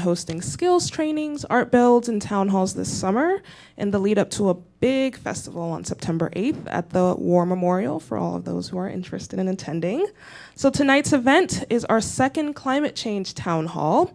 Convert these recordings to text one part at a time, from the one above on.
hosting skills trainings, art builds, and town halls this summer in the lead up to a big festival on September 8th at the War Memorial for all of those who are interested in attending. So tonight's event is our second climate change town hall.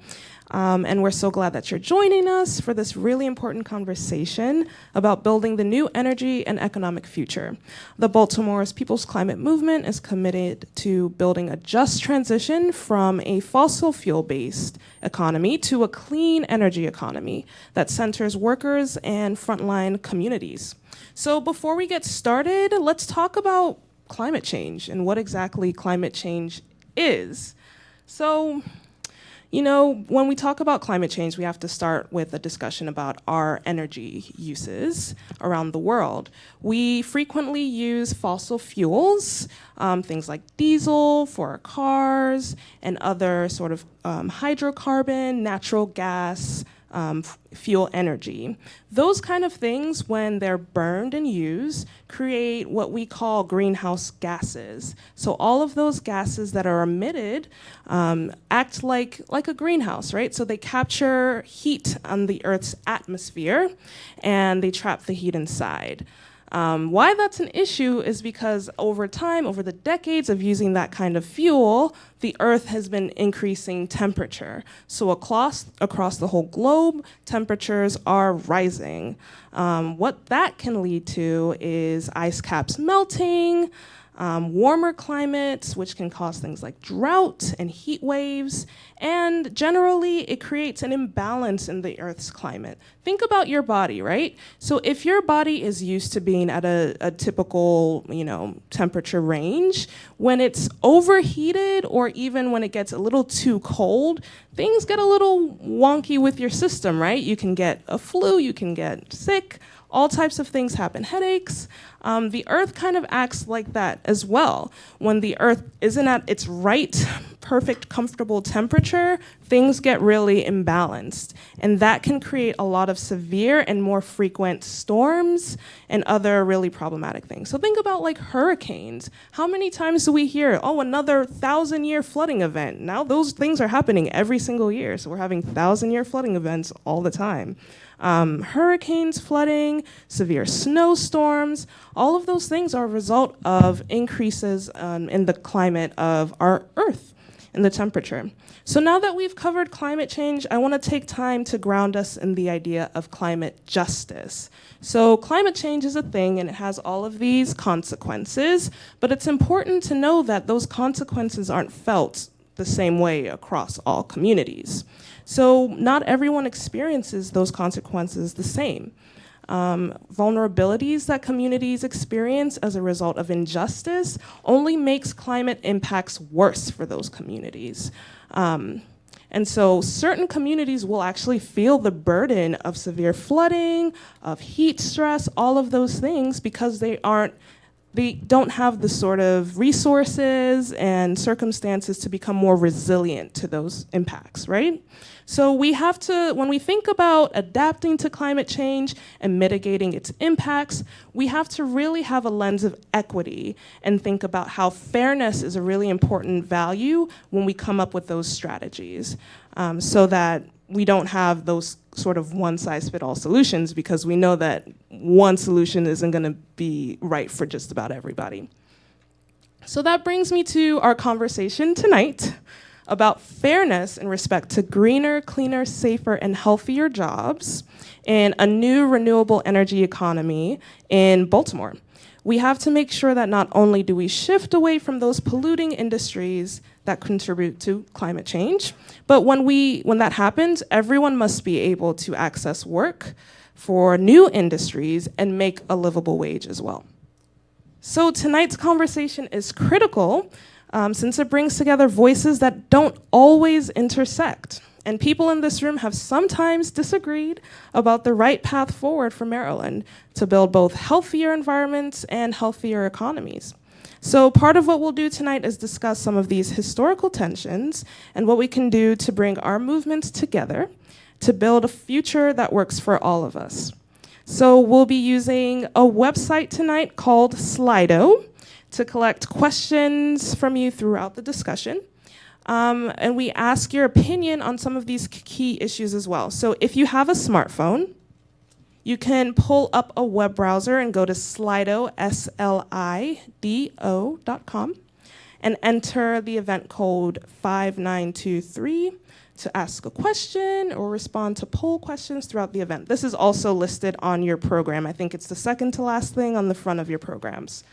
And we're so glad that you're joining us for this really important conversation about building the new energy and economic future. The Baltimore's People's Climate Movement is committed to building a just transition from a fossil fuel-based economy to a clean energy economy that centers workers and frontline communities. So before we get started, let's talk about climate change and what exactly climate change is. So, you know, when we talk about climate change, we have to start with a discussion about our energy uses around the world. We frequently use fossil fuels, things like diesel for our cars, and other sort of hydrocarbon, natural gas, fuel energy. Those kind of things, when they're burned and used, create what we call greenhouse gases. So all of those gases that are emitted act like a greenhouse, right? So they capture heat on the Earth's atmosphere, and they trap the heat inside. Why that's an issue is because over time, over the decades of using that kind of fuel, the Earth has been increasing temperature. So across the whole globe, temperatures are rising. What that can lead to is ice caps melting, warmer climates, which can cause things like drought and heat waves, and generally it creates an imbalance in the Earth's climate. Think about your body, right? So if your body is used to being at a typical, temperature range, when it's overheated or even when it gets a little too cold, things get a little wonky with your system, right? You can get a flu, you can get sick, all types of things happen, headaches. The Earth kind of acts like that as well. When the Earth isn't at its right, perfect, comfortable temperature, things get really imbalanced. And that can create a lot of severe and more frequent storms and other really problematic things. So think about like hurricanes. How many times do we hear, oh, another 1,000-year flooding event? Now those things are happening every single year. So we're having 1,000-year flooding events all the time. Hurricanes, flooding, severe snowstorms, all of those things are a result of increases in the climate of our Earth and the temperature. So now that we've covered climate change, I want to take time to ground us in the idea of climate justice. So climate change is a thing and it has all of these consequences, but it's important to know that those consequences aren't felt the same way across all communities. So not everyone experiences those consequences the same. Vulnerabilities that communities experience as a result of injustice only makes climate impacts worse for those communities. And so certain communities will actually feel the burden of severe flooding, of heat stress, all of those things because they don't have the sort of resources and circumstances to become more resilient to those impacts, right? So we have to, when we think about adapting to climate change and mitigating its impacts, we have to really have a lens of equity and think about how fairness is a really important value when we come up with those strategies, so that we don't have those sort of one-size-fits-all solutions, because we know that one solution isn't going to be right for just about everybody. So that brings me to our conversation tonight about fairness in respect to greener, cleaner, safer, and healthier jobs in a new renewable energy economy in Baltimore. We have to make sure that not only do we shift away from those polluting industries that contribute to climate change, but when that happens, everyone must be able to access work for new industries and make a livable wage as well. So tonight's conversation is critical since it brings together voices that don't always intersect. And people in this room have sometimes disagreed about the right path forward for Maryland to build both healthier environments and healthier economies. So part of what we'll do tonight is discuss some of these historical tensions and what we can do to bring our movements together to build a future that works for all of us. So we'll be using a website tonight called Slido to collect questions from you throughout the discussion. And we ask your opinion on some of these key issues as well. So if you have a smartphone, you can pull up a web browser and go to Slido, SLIDO.com, and enter the event code 5923 to ask a question or respond to poll questions throughout the event. This is also listed on your program. I think it's the second to last thing on the front of your programs.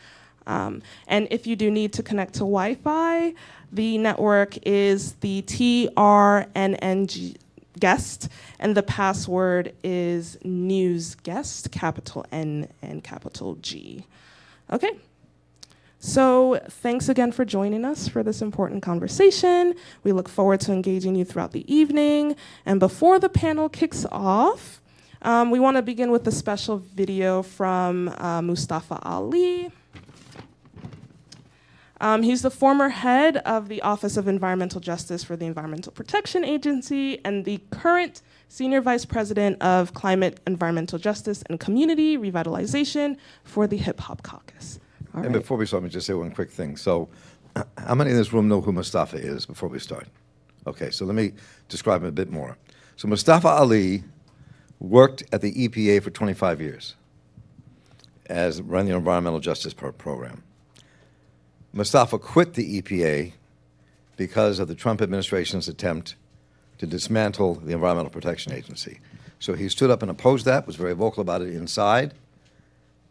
And if you do need to connect to Wi-Fi, the network is the TRNNG guest, and the password is newsguest, capital N and capital G. Okay. So thanks again for joining us for this important conversation. We look forward to engaging you throughout the evening. And before the panel kicks off, we want to begin with a special video from Mustafa Ali. He's the former head of the Office of Environmental Justice for the Environmental Protection Agency and the current Senior Vice President of Climate, Environmental Justice, and Community Revitalization for the Hip Hop Caucus. All and right. before we start, let me just say one quick thing. So, how many in this room know who Mustafa is before we start? Okay, so let me describe him a bit more. So Mustafa Ali worked at the EPA for 25 years as running the environmental justice program. Mustafa quit the EPA because of the Trump administration's attempt to dismantle the Environmental Protection Agency. So he stood up and opposed that, was very vocal about it inside,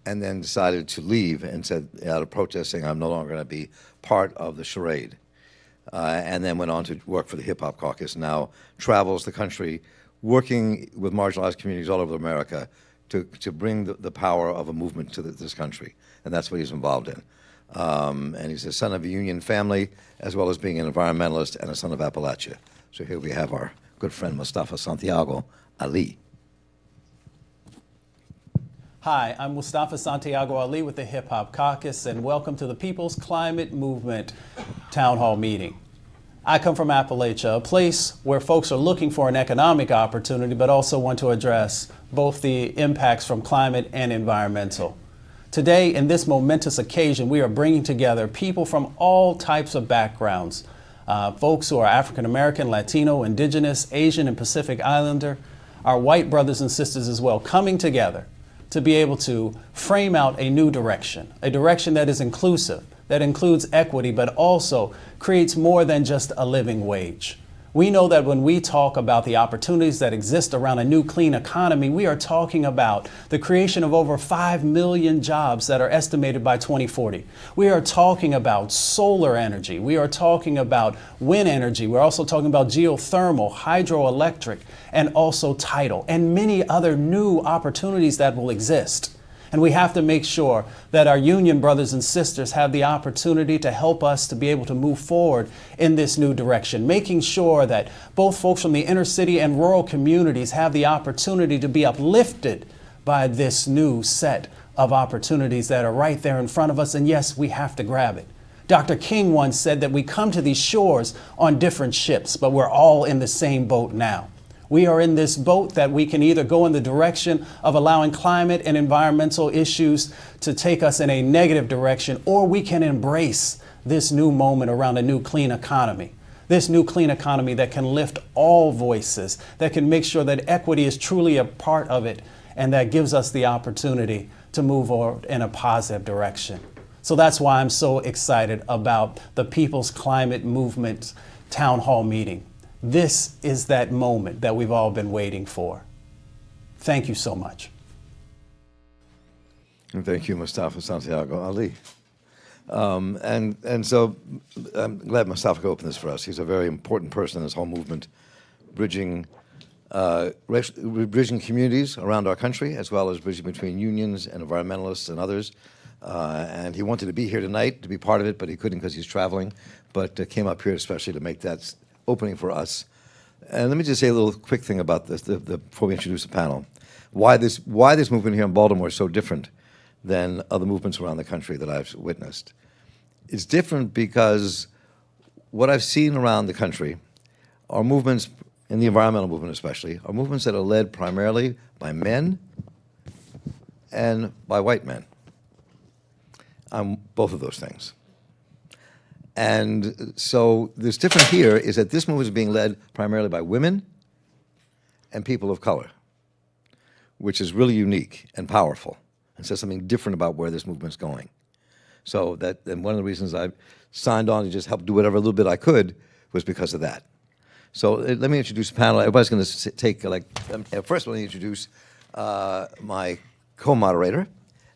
and then decided to leave and said, out of protest, saying, I'm no longer going to be part of the charade. And then went on to work for the Hip Hop Caucus, now travels the country working with marginalized communities all over America to bring the power of a movement to this country. And that's what he's involved in. And he's a son of a union family, as well as being an environmentalist and a son of Appalachia. So here we have our good friend Mustafa Santiago Ali. Hi, I'm Mustafa Santiago Ali with the Hip Hop Caucus, and welcome to the People's Climate Movement Town Hall meeting. I come from Appalachia, a place where folks are looking for an economic opportunity, but also want to address both the impacts from climate and environmental. Today, in this momentous occasion, we are bringing together people from all types of backgrounds, folks who are African American, Latino, Indigenous, Asian, and Pacific Islander, our white brothers and sisters as well, coming together to be able to frame out a new direction, a direction that is inclusive, that includes equity, but also creates more than just a living wage. We know that when we talk about the opportunities that exist around a new clean economy, we are talking about the creation of over 5 million jobs that are estimated by 2040. We are talking about solar energy. We are talking about wind energy. We're also talking about geothermal, hydroelectric, and also tidal, and many other new opportunities that will exist. And we have to make sure that our union brothers and sisters have the opportunity to help us to be able to move forward in this new direction, making sure that both folks from the inner city and rural communities have the opportunity to be uplifted by this new set of opportunities that are right there in front of us. And yes, we have to grab it. Dr. King once said that we come to these shores on different ships, but we're all in the same boat now. We are in this boat that we can either go in the direction of allowing climate and environmental issues to take us in a negative direction, or we can embrace this new moment around a new clean economy. This new clean economy that can lift all voices, that can make sure that equity is truly a part of it, and that gives us the opportunity to move forward in a positive direction. So that's why I'm so excited about the People's Climate Movement Town Hall meeting. This is that moment that we've all been waiting for. Thank you so much. And thank you, Mustafa Santiago Ali. And so I'm glad Mustafa could open this for us. He's a very important person in this whole movement, bridging communities around our country, as well as bridging between unions and environmentalists and others. And he wanted to be here tonight to be part of it, but he couldn't because he's traveling, but came up here especially to make that opening for us. And let me just say a little quick thing about this before we introduce the panel. Why this movement here in Baltimore is so different than other movements around the country that I've witnessed. It's different because what I've seen around the country are movements, in the environmental movement especially, are movements that are led primarily by men and by white men. I'm both of those things. And so this different here is that this movement is being led primarily by women and people of color, which is really unique and powerful and says something different about where this movement's going. So that, and one of the reasons I signed on to just help do whatever little bit I could was because of that. So let me introduce the panel. Everybody's going to take, first let me introduce my co-moderator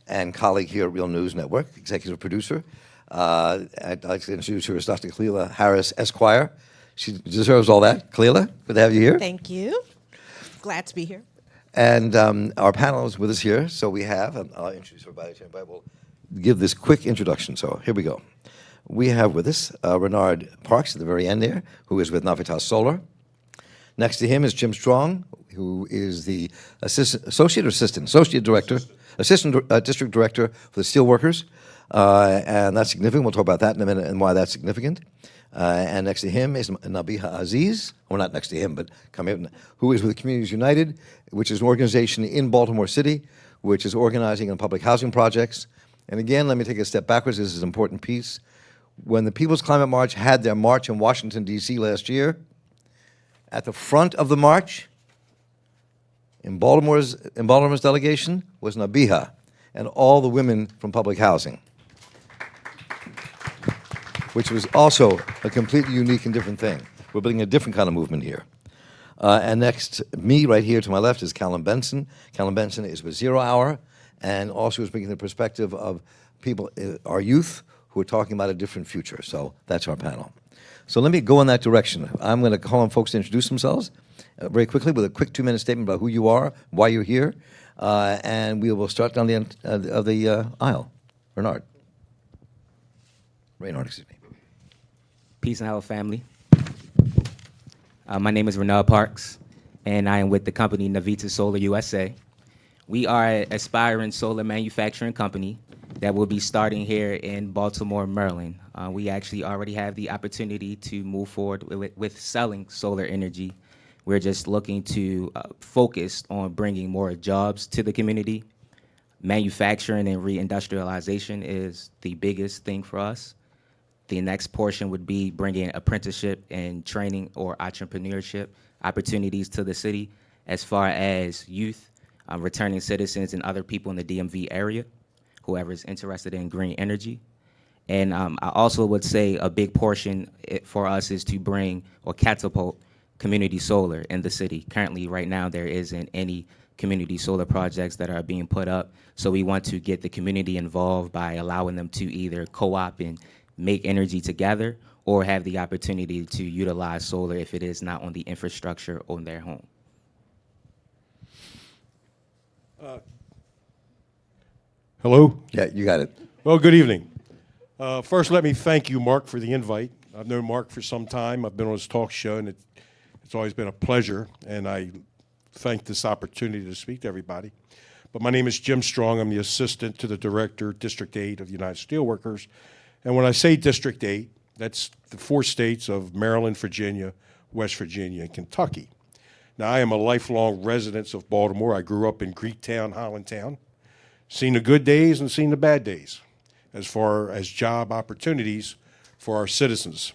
and colleague here at Real News Network, executive producer. I'd like to introduce her as Dr. Cleela Harris, Esquire. She deserves all that. Cleela, good to have you here. Thank you. Glad to be here. And our panel is with us here. So we have, and I'll introduce everybody. Everybody will give this quick introduction. So here we go. We have with us Renard Parks at the very end there, who is with Navitas Solar. Next to him is Jim Strong, who is the assistant district director for the Steelworkers, and that's significant. We'll talk about that in a minute and why that's significant. And next to him is Nabiha Aziz, or not next to him, but coming, who is with Communities United, which is an organization in Baltimore City, which is organizing on public housing projects. And again, let me take a step backwards. This is an important piece. When the People's Climate March had their march in Washington, D.C. last year, at the front of the march, in Baltimore's delegation, was Nabiha and all the women from public housing, which was also a completely unique and different thing. We're building a different kind of movement here. And next, me right here to my left is Callum Benson. Callum Benson is with Zero Hour, and also is bringing the perspective of people, our youth, who are talking about a different future. So that's our panel. So let me go in that direction. I'm going to call on folks to introduce themselves very quickly with a quick 2-minute statement about who you are, why you're here, and we will start down the end of the aisle. Raynard, excuse me. Peace and health, family. My name is Renard Parks, and I am with the company Navitas Solar USA. We are an aspiring solar manufacturing company that will be starting here in Baltimore, Maryland. We actually already have the opportunity to move forward with selling solar energy. We're just looking to focus on bringing more jobs to the community. Manufacturing and reindustrialization is the biggest thing for us. The next portion would be bringing apprenticeship and training or entrepreneurship opportunities to the city, as far as youth, returning citizens, and other people in the DMV area, whoever is interested in green energy. And I also would say a big portion for us is to bring or catapult community solar in the city. Currently, right now, there isn't any community solar projects that are being put up. So we want to get the community involved by allowing them to either co-op and make energy together, or have the opportunity to utilize solar if it is not on the infrastructure on their home. Hello? Yeah, you got it. Well, good evening. First, let me thank you, Mark, for the invite. I've known Mark for some time. I've been on his talk show, and it's always been a pleasure, and I thank this opportunity to speak to everybody. But my name is Jim Strong. I'm the assistant to the director, District 8 of the United Steelworkers. And when I say District 8, that's the 4 states of Maryland, Virginia, West Virginia, and Kentucky. Now, I am a lifelong resident of Baltimore. I grew up in Greektown, Hollandtown, seen the good days and seen the bad days as far as job opportunities for our citizens.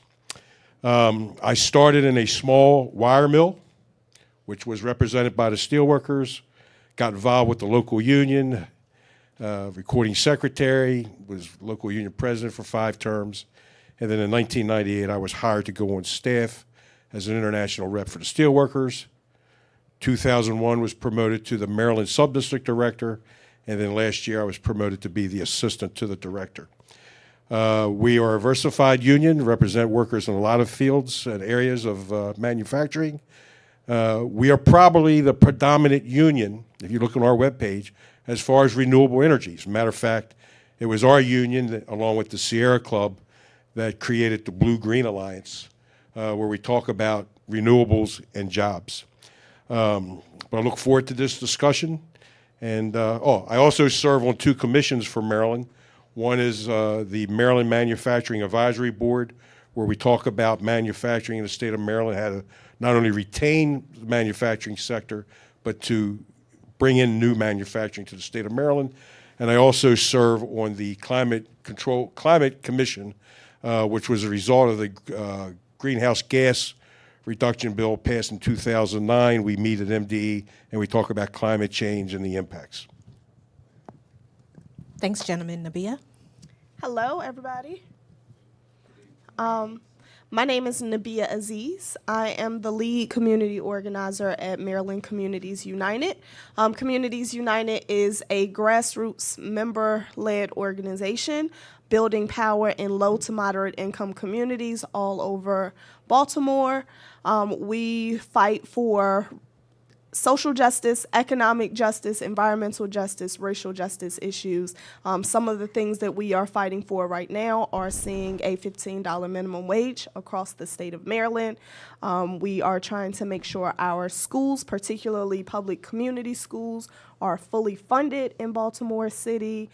I started in a small wire mill, which was represented by the steelworkers, got involved with the local union, recording secretary, was local union president for 5 terms. And then in 1998, I was hired to go on staff as an international rep for the steelworkers. 2001 was promoted to the Maryland Subdistrict Director, and then last year I was promoted to be the assistant to the director. We are a diversified union, represent workers in a lot of fields and areas of manufacturing. We are probably the predominant union, if you look on our webpage, as far as renewable energies. As a matter of fact, it was our union, that, along with the Sierra Club, that created the Blue-Green Alliance, where we talk about renewables and jobs. But I look forward to this discussion. And I also serve on 2 commissions for Maryland. One is the Maryland Manufacturing Advisory Board, where we talk about manufacturing in the state of Maryland, how to not only retain the manufacturing sector, but to bring in new manufacturing to the state of Maryland. And I also serve on the Climate Commission, which was a result of the greenhouse gas reduction bill passed in 2009. We meet at MDE and we talk about climate change and the impacts. Thanks, gentlemen. Nabia? Hello, everybody. My name is Nabia Aziz. I am the lead community organizer at Maryland Communities United. Communities United is a grassroots member-led organization building power in low to moderate income communities all over Baltimore. We fight for social justice, economic justice, environmental justice, racial justice issues. Some of the things that we are fighting for right now are seeing a $15 minimum wage across the state of Maryland. We are trying to make sure our schools, particularly public community schools, are fully funded in Baltimore City,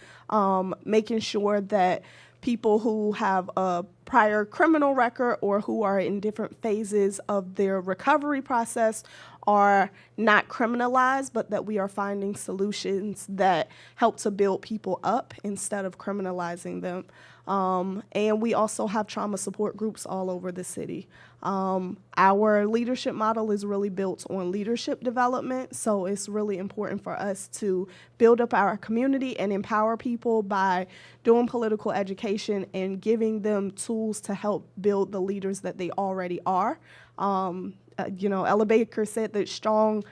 making sure that people who have a prior criminal record or who are in different phases of their recovery process are not criminalized, but that we are finding solutions that help to build people up instead of criminalizing them. And we also have trauma support groups all over the city. Our leadership model is really built on leadership development, so it's really important for us to build up our community and empower people by doing political education and giving them tools to help build the leaders that they already are. Ella Baker said that strong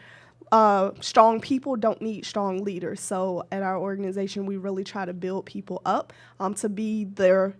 people don't need strong leaders. So at our organization, we really try to build people up to be their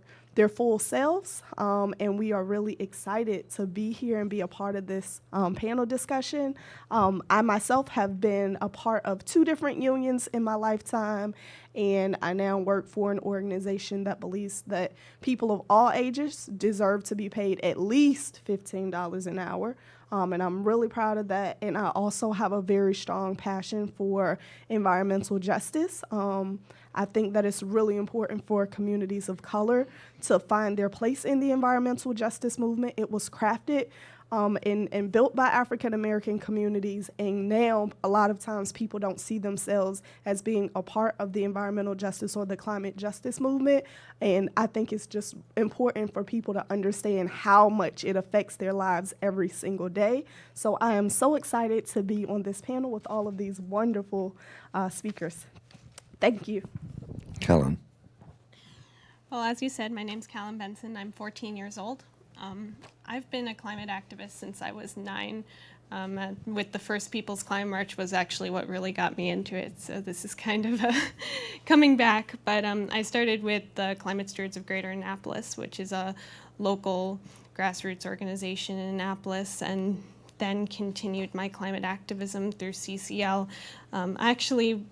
full selves. And we are really excited to be here and be a part of this panel discussion. I myself have been a part of 2 different unions in my lifetime, and I now work for an organization that believes that people of all ages deserve to be paid at least $15 an hour. And I'm really proud of that. And I also have a very strong passion for environmental justice. I think that it's really important for communities of color to find their place in the environmental justice movement. It was crafted and built by African American communities, and now a lot of times people don't see themselves as being a part of the environmental justice or the climate justice movement, and I think it's just important for people to understand how much it affects their lives every single day. So I am so excited to be on this panel with all of these wonderful speakers. Thank you. Callan. Well, as you said, my name's Callum Benson. I'm 14 years old. I've been a climate activist since I was 9. With the first People's Climate March was actually what really got me into it. So this is kind of coming back. But I started with the Climate Stewards of Greater Annapolis, which is a local grassroots organization in Annapolis, and then continued my climate activism through CCL. Actually,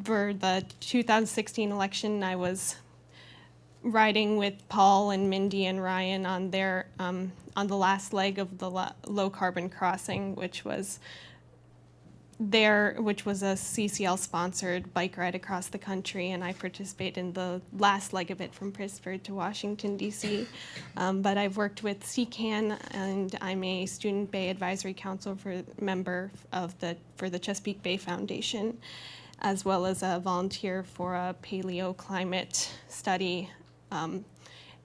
for the 2016 election, I was riding with Paul and Mindy and Ryan on their on the last leg of the low carbon crossing, which was a CCL sponsored bike ride across the country, and I participated in the last leg of it from Pittsburgh to Washington D.C. But I've worked with CCAN, and I'm a Student Bay Advisory Council member for the Chesapeake Bay Foundation, as well as a volunteer for a paleoclimate study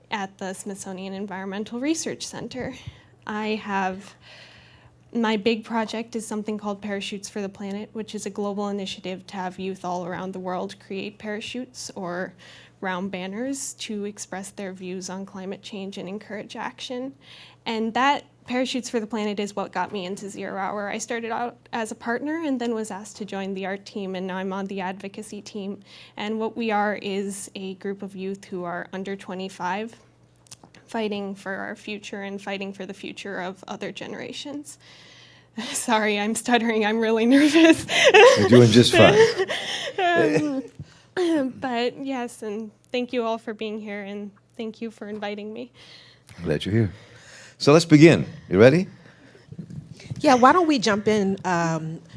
at the Smithsonian Environmental Research Center. My big project is something called Parachutes for the Planet, which is a global initiative to have youth all around the world create parachutes or round banners to express their views on climate change and encourage action. And that Parachutes for the Planet is what got me into Zero Hour. I started out as a partner and then was asked to join the art team, and now I'm on the advocacy team. And what we are is a group of youth who are under 25, fighting for our future and fighting for the future of other generations. Sorry, I'm stuttering. I'm really nervous. You're doing just fine. But yes, and thank you all for being here, and thank you for inviting me. Glad you're here. So let's begin. You ready? Yeah, why don't we jump in?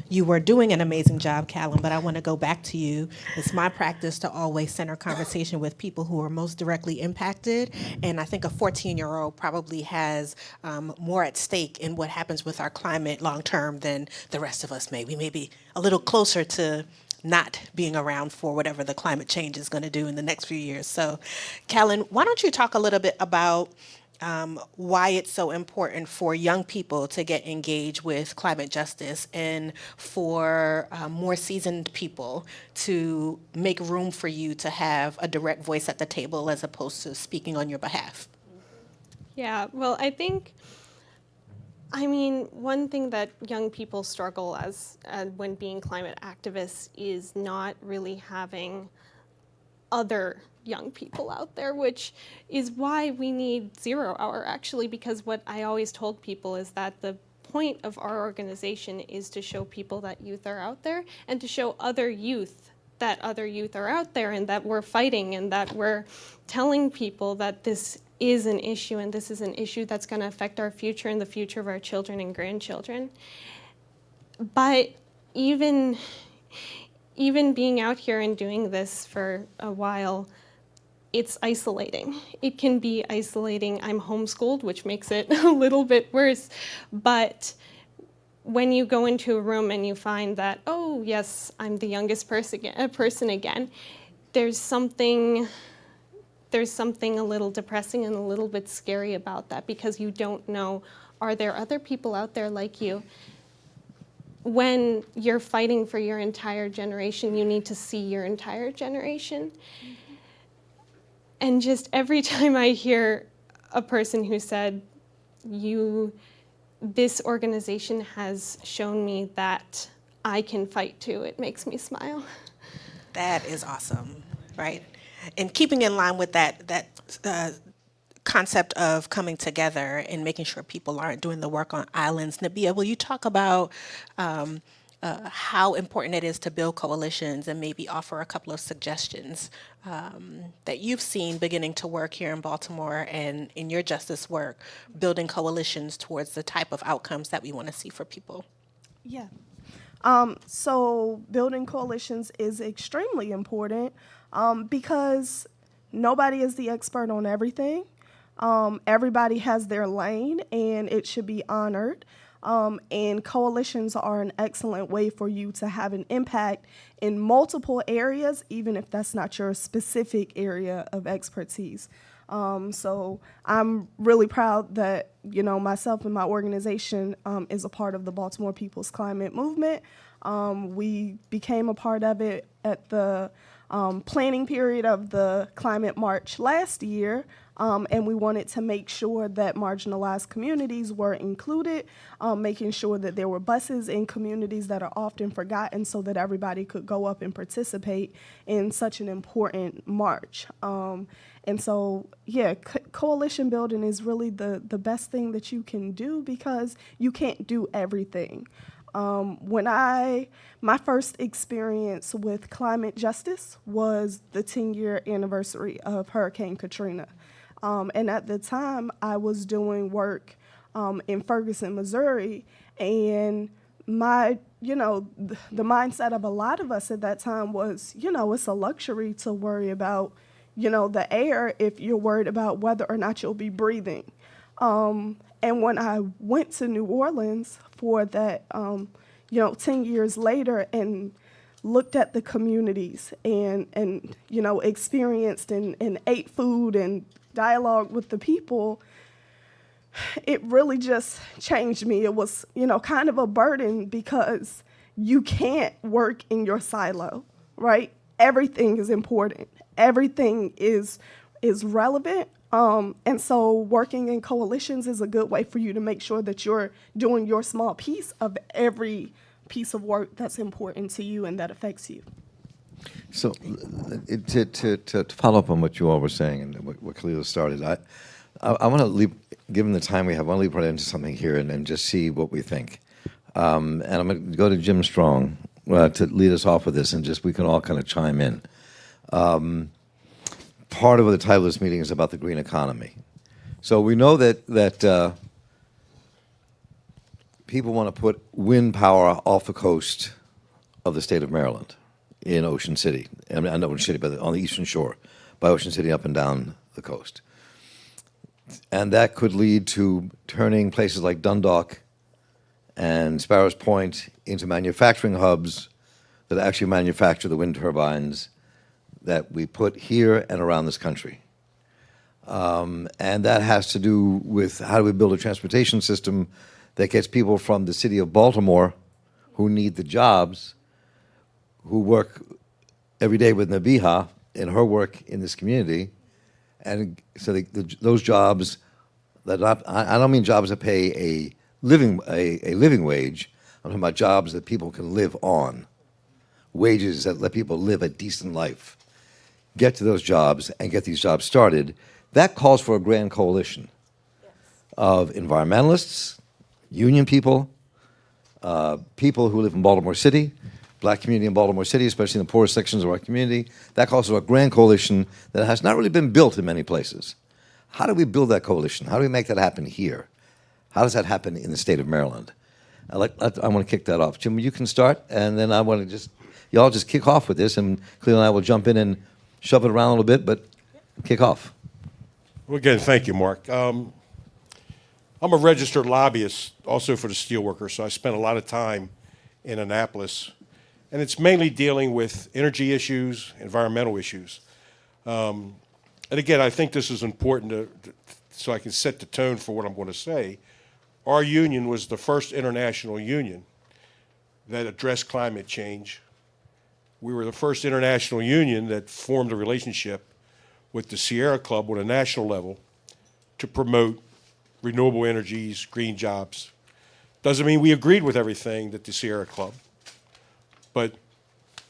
You were doing an amazing job, Callum, but I want to go back to you. It's my practice to always center conversation with people who are most directly impacted, and I think a 14-year-old probably has more at stake in what happens with our climate long-term than the rest of us may. We may be a little closer to not being around for whatever the climate change is going to do in the next few years. So, Callan, why don't you talk a little bit about why it's so important for young people to get engaged with climate justice and for more seasoned people to make room for you to have a direct voice at the table as opposed to speaking on your behalf? Yeah, well, one thing that young people struggle as when being climate activists is not really having other young people out there, which is why we need 0 Hour, actually, because what I always told people is that the point of our organization is to show people that youth are out there and to show other youth that other youth are out there and that we're fighting and that we're telling people that this is an issue and this is an issue that's going to affect our future and the future of our children and grandchildren. But even being out here and doing this for a while, it's isolating. It can be isolating. I'm homeschooled, which makes it a little bit worse. But when you go into a room and you find that, oh, yes, I'm the youngest person again, there's something a little depressing and a little bit scary about that, because you don't know, are there other people out there like you? When you're fighting for your entire generation, you need to see your entire generation. And just every time I hear a person who said, this organization has shown me that I can fight too, it makes me smile. That is awesome, right? And keeping in line with that concept of coming together and making sure people aren't doing the work on islands. Nabia, will you talk about how important it is to build coalitions and maybe offer a couple of suggestions that you've seen beginning to work here in Baltimore and in your justice work, building coalitions towards the type of outcomes that we want to see for people? Yeah. So building coalitions is extremely important because nobody is the expert on everything. Everybody has their lane, and it should be honored. And coalitions are an excellent way for you to have an impact in multiple areas, even if that's not your specific area of expertise. So I'm really proud that, myself and my organization is a part of the Baltimore People's Climate Movement. We became a part of it at the planning period of the Climate March last year. And we wanted to make sure that marginalized communities were included, making sure that there were buses in communities that are often forgotten so that everybody could go up and participate in such an important march. And so, coalition building is really the best thing that you can do because you can't do everything. My first experience with climate justice was the 10-year anniversary of Hurricane Katrina. And at the time, I was doing work in Ferguson, Missouri, and the mindset of a lot of us at that time was, it's a luxury to worry about, the air if you're worried about whether or not you'll be breathing. And when I went to New Orleans for that, 10 years later and looked at the communities and experienced and ate food and dialogue with the people, it really just changed me. It was, kind of a burden because you can't work in your silo, right? Everything is important. Everything is relevant. And so working in coalitions is a good way for you to make sure that you're doing your small piece of every piece of work that's important to you and that affects you. So, to follow up on what you all were saying and what Khalil started, I want to leap, given the time we have, I want to leap right into something here and just see what we think. And I'm going to go to Jim Strong to lead us off with this, and just we can all kind of chime in. Part of the title of this meeting is about the green economy. So we know that people want to put wind power off the coast of the state of Maryland. In Ocean City, I mean, not Ocean City, but on the eastern shore, by Ocean City up and down the coast. And that could lead to turning places like Dundalk and Sparrows Point into manufacturing hubs that actually manufacture the wind turbines that we put here and around this country. And that has to do with how do we build a transportation system that gets people from the city of Baltimore who need the jobs, who work every day with Nabiha in her work in this community. And so those jobs that I don't mean jobs that pay a living wage. I'm talking about jobs that people can live on, wages that let people live a decent life. Get to those jobs and get these jobs started. That calls for a grand coalition of environmentalists, union people, people who live in Baltimore City, black community in Baltimore City, especially in the poorest sections of our community. That calls for a grand coalition that has not really been built in many places. How do we build that coalition? How do we make that happen here? How does that happen in the state of Maryland? I want to kick that off. Jim, you can start, and then I want to y'all just kick off with this, and Cleo and I will jump in and shove it around a little bit, but kick off. Well, again, thank you, Mark. I'm a registered lobbyist also for the steelworkers, so I spent a lot of time in Annapolis, and it's mainly dealing with energy issues, environmental issues. And again, I think this is important so I can set the tone for what I'm going to say. Our union was the first international union that addressed climate change. We were the first international union that formed a relationship with the Sierra Club on a national level to promote renewable energies, green jobs. Doesn't mean we agreed with everything that the Sierra Club, but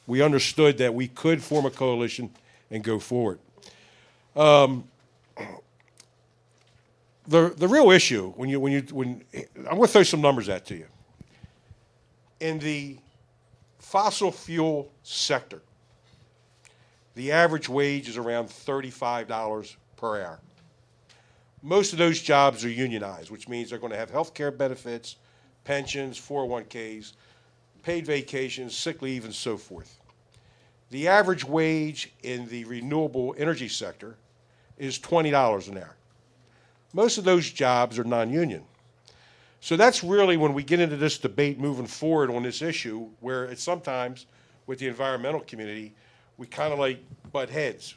we understood that we could form a coalition and go forward. The real issue when I'm going to throw some numbers at to you. In the fossil fuel sector, the average wage is around $35 per hour. Most of those jobs are unionized, which means they're going to have health care benefits, pensions, 401ks, paid vacations, sick leave, and so forth. The average wage in the renewable energy sector is $20 an hour. Most of those jobs are non-union. So that's really when we get into this debate moving forward on this issue, where it's sometimes with the environmental community, we kind of like butt heads,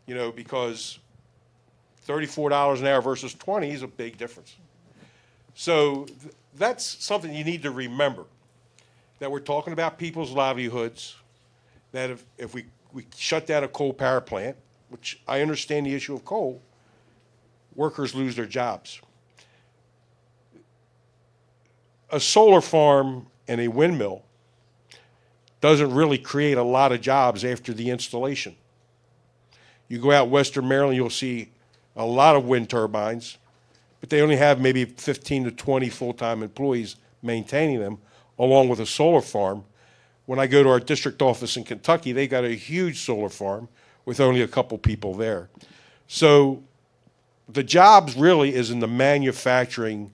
because $34 an hour versus 20 is a big difference. So that's something you need to remember, that we're talking about people's livelihoods, that if we shut down a coal power plant, which I understand the issue of coal, workers lose their jobs. A solar farm and a windmill doesn't really create a lot of jobs after the installation. You go out Western Maryland, you'll see a lot of wind turbines, but they only have maybe 15 to 20 full-time employees maintaining them, along with a solar farm. When I go to our district office in Kentucky, they got a huge solar farm with only a couple people there. So the jobs really is in the manufacturing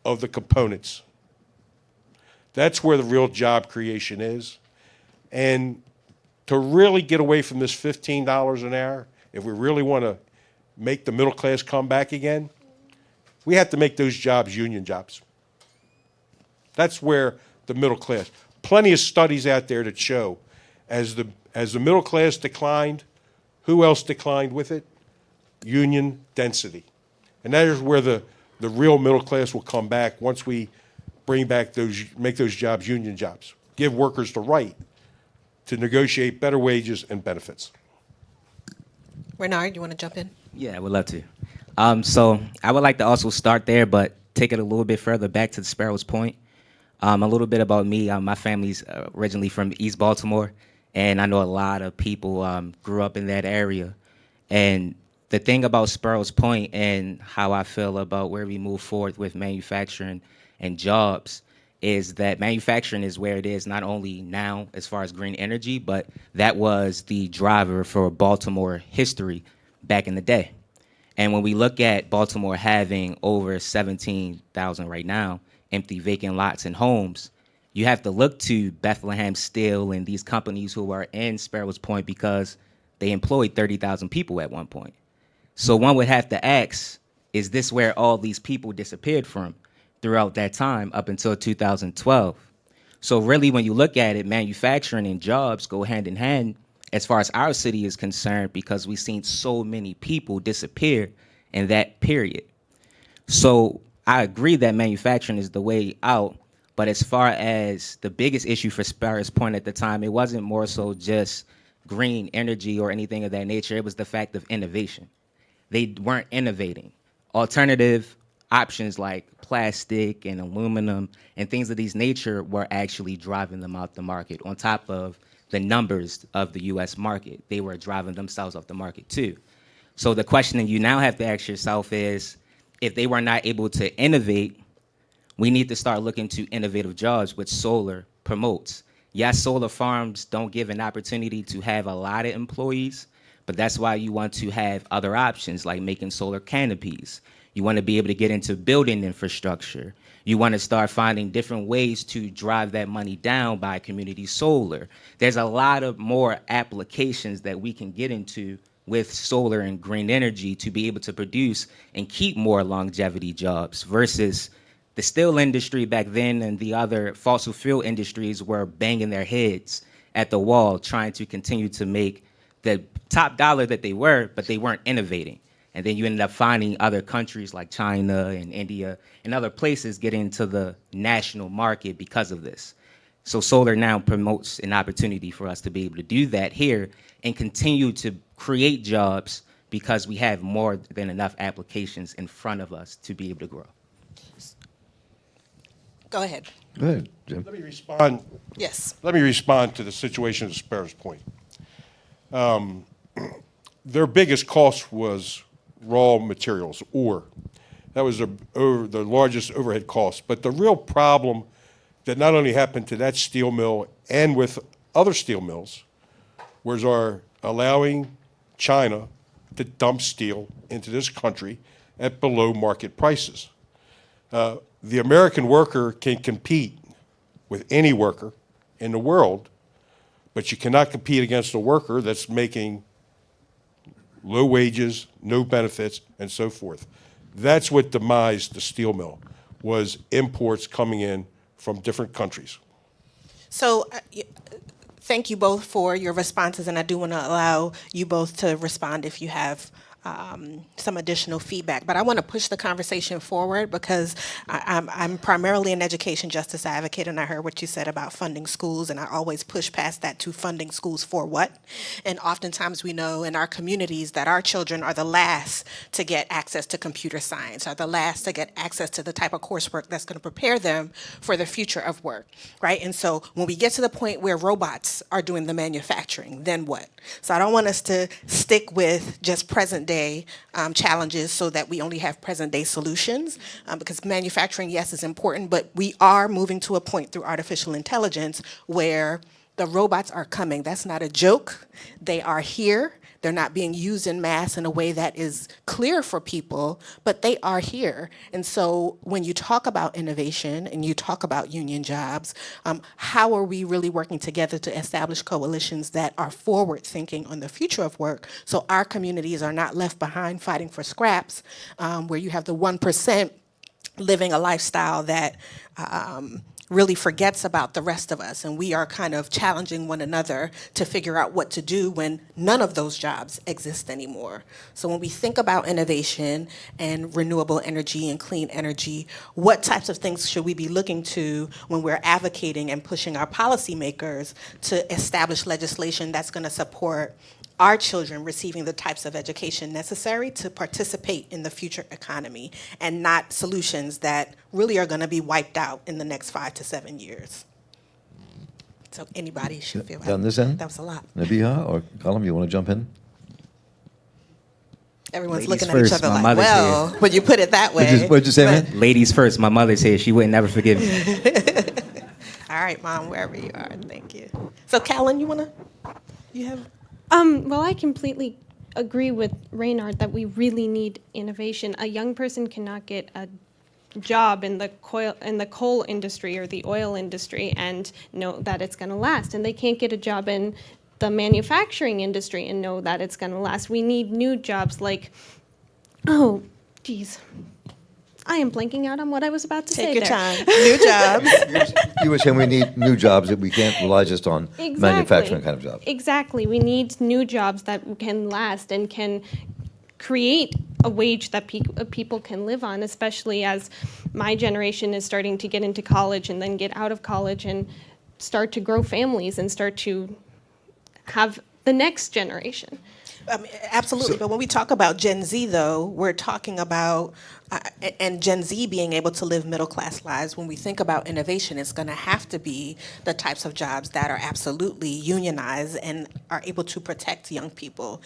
of the components. That's where the real job creation is. And to really get away from this $15 an hour, if we really want to make the middle class come back again, we have to make those jobs union jobs. That's where the middle class. Plenty of studies out there that show as the middle class declined, who else declined with it? Union density. And that is where the real middle class will come back once we make those jobs union jobs. Give workers the right to negotiate better wages and benefits. Renard, you want to jump in? Yeah, I would love to. So I would like to also start there, but take it a little bit further back to the Sparrows Point. A little bit about me. My family's originally from East Baltimore, and I know a lot of people grew up in that area. And the thing about Sparrows Point and how I feel about where we move forward with manufacturing and jobs is that manufacturing is where it is not only now as far as green energy, but that was the driver for Baltimore history back in the day. And when we look at Baltimore having over 17,000 right now, empty vacant lots and homes, you have to look to Bethlehem Steel and these companies who are in Sparrows Point because they employed 30,000 people at one point. So one would have to ask, is this where all these people disappeared from throughout that time up until 2012? So really, when you look at it, manufacturing and jobs go hand in hand as far as our city is concerned, because we've seen so many people disappear in that period. So I agree that manufacturing is the way out, but as far as the biggest issue for Sparrows Point at the time, it wasn't more so just green energy or anything of that nature. It was the fact of innovation. They weren't innovating. Alternative options like plastic and aluminum and things of these nature were actually driving them out the market. On top of the numbers of the US market, they were driving themselves off the market too. So the question that you now have to ask yourself is, if they were not able to innovate, we need to start looking to innovative jobs, which solar promotes. Yes, solar farms don't give an opportunity to have a lot of employees, but that's why you want to have other options like making solar canopies. You want to be able to get into building infrastructure. You want to start finding different ways to drive that money down by community solar. There's a lot of more applications that we can get into with solar and green energy to be able to produce and keep more longevity jobs versus the steel industry back then and the other fossil fuel industries were banging their heads at the wall trying to continue to make the top dollar that they were, but they weren't innovating. And then you ended up finding other countries like China and India and other places get into the national market because of this. So solar now promotes an opportunity for us to be able to do that here and continue to create jobs because we have more than enough applications in front of us to be able to grow. Go ahead. Go ahead, Jim. Let me respond. Yes. Let me respond to the situation at Sparrows Point. Their biggest cost was raw materials, ore. That was the largest overhead cost. But the real problem that not only happened to that steel mill and with other steel mills was our allowing China to dump steel into this country at below market prices. The American worker can compete with any worker in the world, but you cannot compete against a worker that's making low wages, no benefits, and so forth. That's what demised the steel mill, was imports coming in from different countries. So thank you both for your responses, and I do want to allow you both to respond if you have some additional feedback. But I want to push the conversation forward because I'm primarily an education justice advocate, and I heard what you said about funding schools, and I always push past that to funding schools for what? And oftentimes we know in our communities that our children are the last to get access to computer science, are the last to get access to the type of coursework that's going to prepare them for the future of work, right? And so when we get to the point where robots are doing the manufacturing, then what? So I don't want us to stick with just present day challenges so that we only have present day solutions, because manufacturing, yes, is important, but we are moving to a point through artificial intelligence where the robots are coming. That's not a joke. They are here. They're not being used in mass in a way that is clear for people, but they are here. And so when you talk about innovation and you talk about union jobs, how are we really working together to establish coalitions that are forward thinking on the future of work so our communities are not left behind fighting for scraps, where you have the 1% living a lifestyle that really forgets about the rest of us, and we are kind of challenging one another to figure out what to do when none of those jobs exist anymore. So when we think about innovation and renewable energy and clean energy, what types of things should we be looking to when we're advocating and pushing our policymakers to establish legislation that's going to support our children receiving the types of education necessary to participate in the future economy, and not solutions that really are going to be wiped out in the next 5 to 7 years. So anybody should feel Down this end? that was a lot. Nabiha or Colum, you want to jump in? Everyone's Ladies looking at each first, other my like, mother's well, when you put it that way. What'd you say, but- man? Ladies first, my mother's here. She would never forgive me. All right, Mom, wherever you are, thank you. So Callan, you have? Well, I completely agree with Reynard that we really need innovation. A young person cannot get a job in the coal industry or the oil industry and know that it's going to last, and they can't get a job in the manufacturing industry and know that it's going to last. We need new jobs like, oh, geez. I am blanking out on what I was about to say Take your there. time. New jobs. You were saying we need new jobs, that we can't rely just on manufacturing kind of jobs. Exactly. We need new jobs that can last and can create a wage that people can live on, especially as my generation is starting to get into college and then get out of college and start to grow families and start to have the next generation. Absolutely, but when we talk about Gen Z, though, we're talking about, and Gen Z being able to live middle-class lives, when we think about innovation, it's going to have to be the types of jobs that are absolutely unionized and are able to protect young people,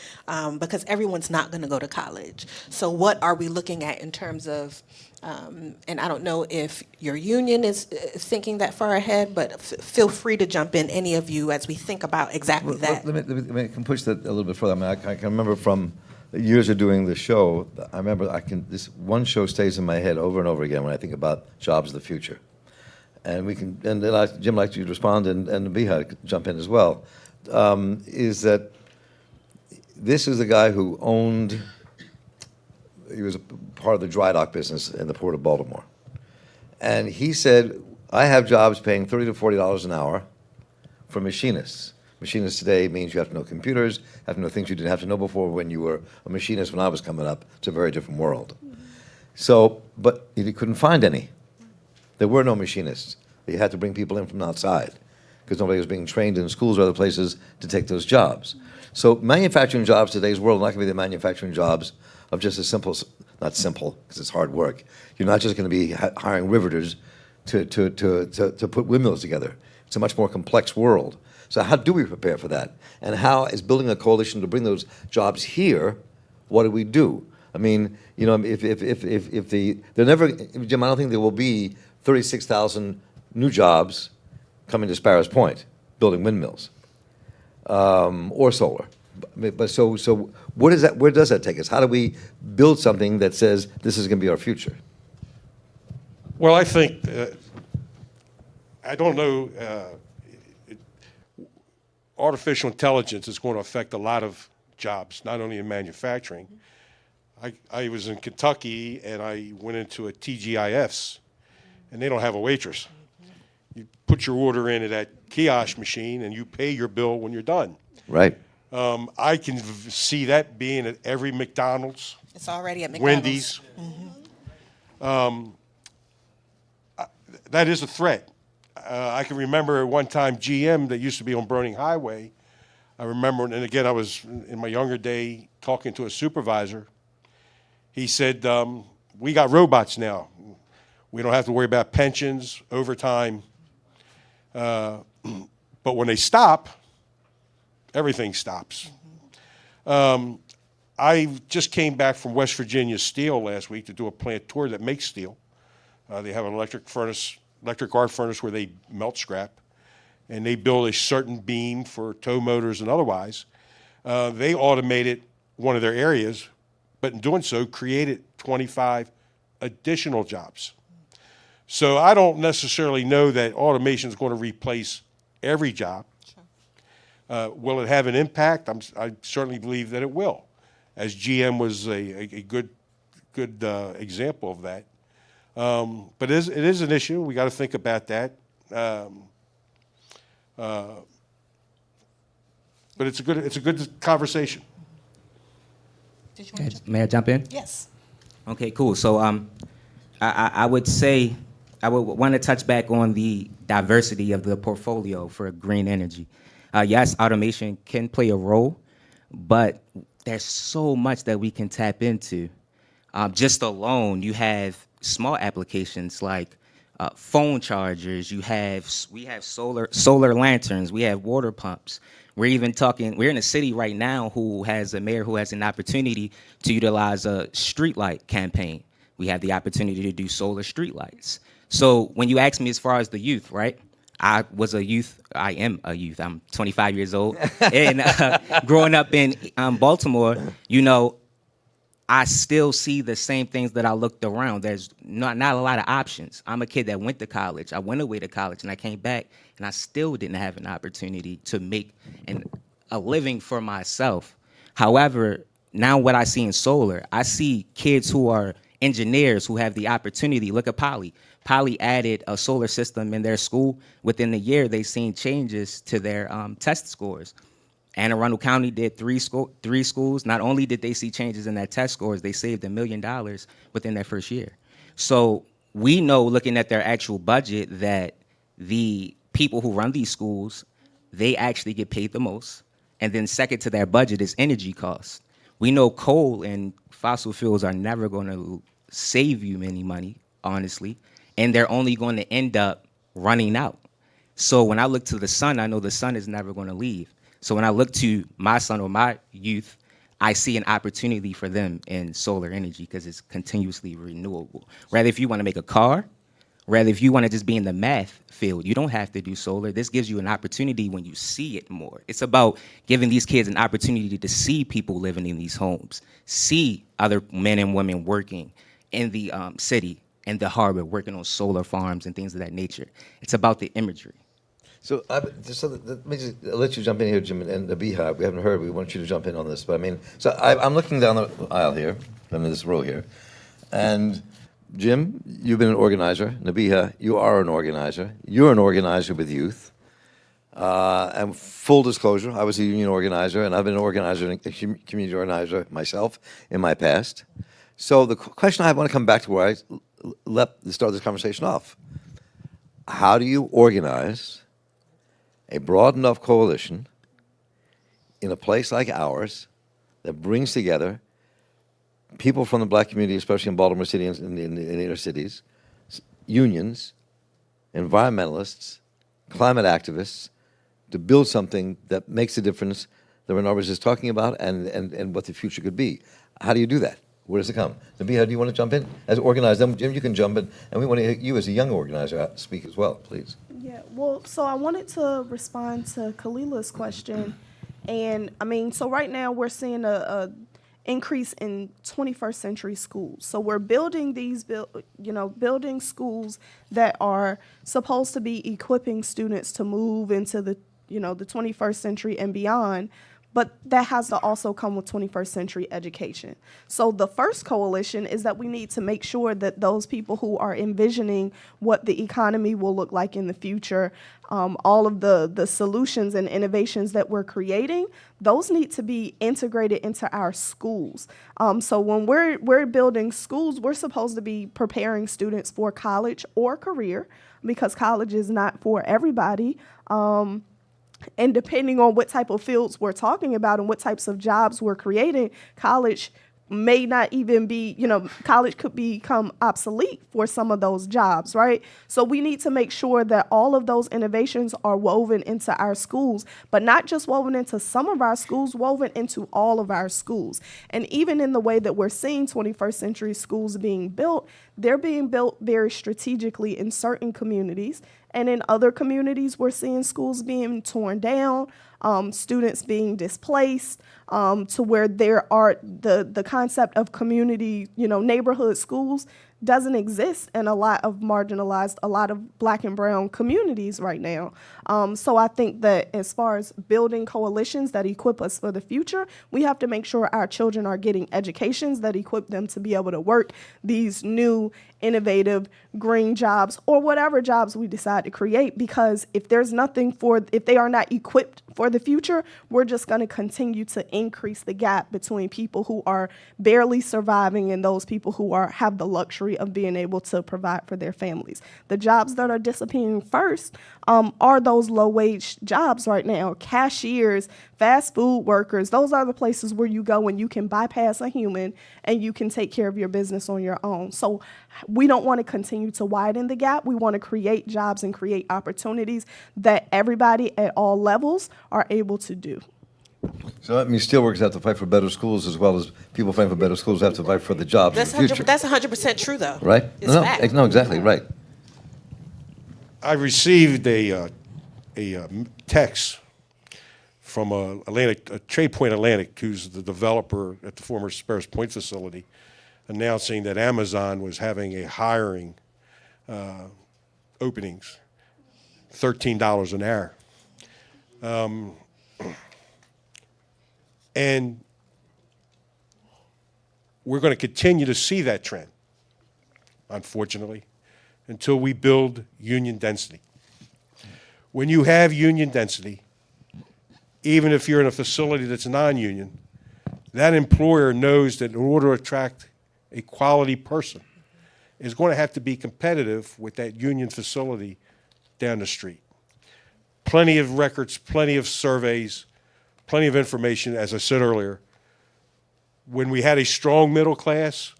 because everyone's not going to go to college. So what are we looking at in terms of, and I don't know if your union is thinking that far ahead, but feel free to jump in, any of you, as we think about exactly that. Let me I can push that a little bit further. I mean, I can remember from years of doing the show, I remember this one show stays in my head over and over again when I think about jobs of the future. And we can, and then Jim, I'd like you to respond, and Bihar could jump in as well, is that this is the guy who owned, he was a part of the dry dock business in the port of Baltimore. And he said, I have jobs paying $30 to $40 an hour for machinists. Machinists today means you have to know computers, have to know things you didn't have to know before when you were a machinist. When I was coming up, it's a very different world. So, but he couldn't find any. There were no machinists. He had to bring people in from outside because nobody was being trained in schools or other places to take those jobs. So manufacturing jobs in today's world are not going to be the manufacturing jobs of just a simple, not simple because it's hard work. You're not just going to be hiring riveters to put windmills together. It's a much more complex world. So how do we prepare for that? And how is building a coalition to bring those jobs here, what do we do? I mean, you know, if they're never, Jim, I don't think there will be 36,000 new jobs coming to Sparrows Point, building windmills, or solar. But so what is that, where does that take us? How do we build something that says this is going to be our future? Well, I think, I don't know, artificial intelligence is going to affect a lot of jobs, not only in manufacturing. I was in Kentucky and I went into a TGIF's and they don't have a waitress. You put your order in at that kiosk machine and you pay your bill when you're done. Right. I can see that being at every McDonald's, It's already at McDonald's. Wendy's. That is a threat. I can remember at one time GM that used to be on Burning Highway. I remember, and again, I was in my younger day talking to a supervisor. He said, we got robots now. We don't have to worry about pensions, overtime. But when they stop, everything stops. I just came back from West Virginia Steel last week to do a plant tour that makes steel. They have an electric arc furnace where they melt scrap, and they build a certain beam for tow motors and otherwise. They automated one of their areas, but in doing so, created 25 additional jobs. So I don't necessarily know that automation is going to replace every job. Sure. Will it have an impact? I certainly believe that it will, as GM was a good example of that. But it is an issue. We got to think about that. But it's a good conversation. Did you want to jump in? May I jump in? Yes. Okay, cool. So I would say I would want to touch back on the diversity of the portfolio for green energy. Yes, automation can play a role, but there's so much that we can tap into. Just alone, you have small applications like phone chargers. We have solar lanterns. We have water pumps. We're in a city right now who has a mayor who has an opportunity to utilize a streetlight campaign. We have the opportunity to do solar streetlights. So when you ask me as far as the youth, right? I am a youth. I'm 25 years old. And growing up in Baltimore, you know, I still see the same things that I looked around. There's not a lot of options. I'm a kid that went to college. I went away to college and I came back and I still didn't have an opportunity to make a living for myself. However, now what I see in solar, I see kids who are engineers who have the opportunity. Look at Poly. Poly added a solar system in their school. Within the year, they've seen changes to their test scores. Anne Arundel County did three schools. Not only did they see changes in their test scores, they saved $1 million within their first year. So we know, looking at their actual budget, that the people who run these schools, they actually get paid the most. And then second to their budget is energy costs. We know coal and fossil fuels are never going to save you any money, honestly, and they're only going to end up running out. So when I look to the sun, I know the sun is never going to leave. So when I look to my son or my youth, I see an opportunity for them in solar energy because it's continuously renewable. Rather, if you want to make a car, rather, if you want to just be in the math field, you don't have to do solar. This gives you an opportunity when you see it more. It's about giving these kids an opportunity to see people living in these homes, see other men and women working in the city and the harbor, working on solar farms and things of that nature. It's about the imagery. So, let me just let you jump in here, Jim, and the Beehive. We haven't heard. We want you to jump in on this. But I mean, so I'm looking down the aisle here, I'm in this row here, and Jim, you've been an organizer. Nabiha, you are an organizer. You're an organizer with youth. And full disclosure, I was a union organizer, and I've been an organizer, and a community organizer myself in my past. So the question I want to come back to where I start this conversation off. How do you organize a broad enough coalition in a place like ours that brings together people from the black community, especially in Baltimore City and in the inner cities, unions, environmentalists, climate activists, to build something that makes a difference that Renaud was just talking about and what the future could be? How do you do that? Where does it come? Nabiha, do you want to jump in? As organizer, then Jim, you can jump in, and we want to hear you as a young organizer speak as well, please. Yeah, well, so I wanted to respond to Khalila's question. And I mean, so right now we're seeing a increase in 21st century schools. So we're building these, building schools that are supposed to be equipping students to move into the 21st century and beyond. But that has to also come with 21st century education. So the first coalition is that we need to make sure that those people who are envisioning what the economy will look like in the future, all of the solutions and innovations that we're creating, those need to be integrated into our schools. So when we're building schools, we're supposed to be preparing students for college or career, because college is not for everybody. And depending on what type of fields we're talking about and what types of jobs we're creating, college may not even be, college could become obsolete for some of those jobs, right? So we need to make sure that all of those innovations are woven into our schools, but not just woven into some of our schools, woven into all of our schools. And even in the way that we're seeing 21st century schools being built, they're being built very strategically in certain communities. And in other communities, we're seeing schools being torn down, students being displaced, to where there are the concept of community, neighborhood schools doesn't exist in a lot of marginalized, a lot of black and brown communities right now. So I think that as far as building coalitions that equip us for the future, we have to make sure our children are getting educations that equip them to be able to work these new, innovative, green jobs or whatever jobs we decide to create. Because if there's nothing if they are not equipped for the future, we're just going to continue to increase the gap between people who are barely surviving and those people who have the luxury of being able to provide for their families. The jobs that are disappearing first are those low-wage jobs right now. Cashiers, fast food workers, those are the places where you go and you can bypass a human and you can take care of your business on your own. So we don't want to continue to widen the gap. We want to create jobs and create opportunities that everybody at all levels are able to do. So that means steelworkers have to fight for better schools as well as people fighting for better schools have to fight for the jobs That's in the future. That's 100% true, though. Right? It's No, fact. no, exactly, right. I received a text from Trade Point Atlantic, who's the developer at the former Sparrows Point facility, announcing that Amazon was having a hiring openings, $13 an hour. And we're going to continue to see that trend. unfortunately, until we build union density. When you have union density, even if you're in a facility that's non-union, that employer knows that in order to attract a quality person, is going to have to be competitive with that union facility down the street. Plenty of records, plenty of surveys, plenty of information, as I said earlier. When we had a strong middle class,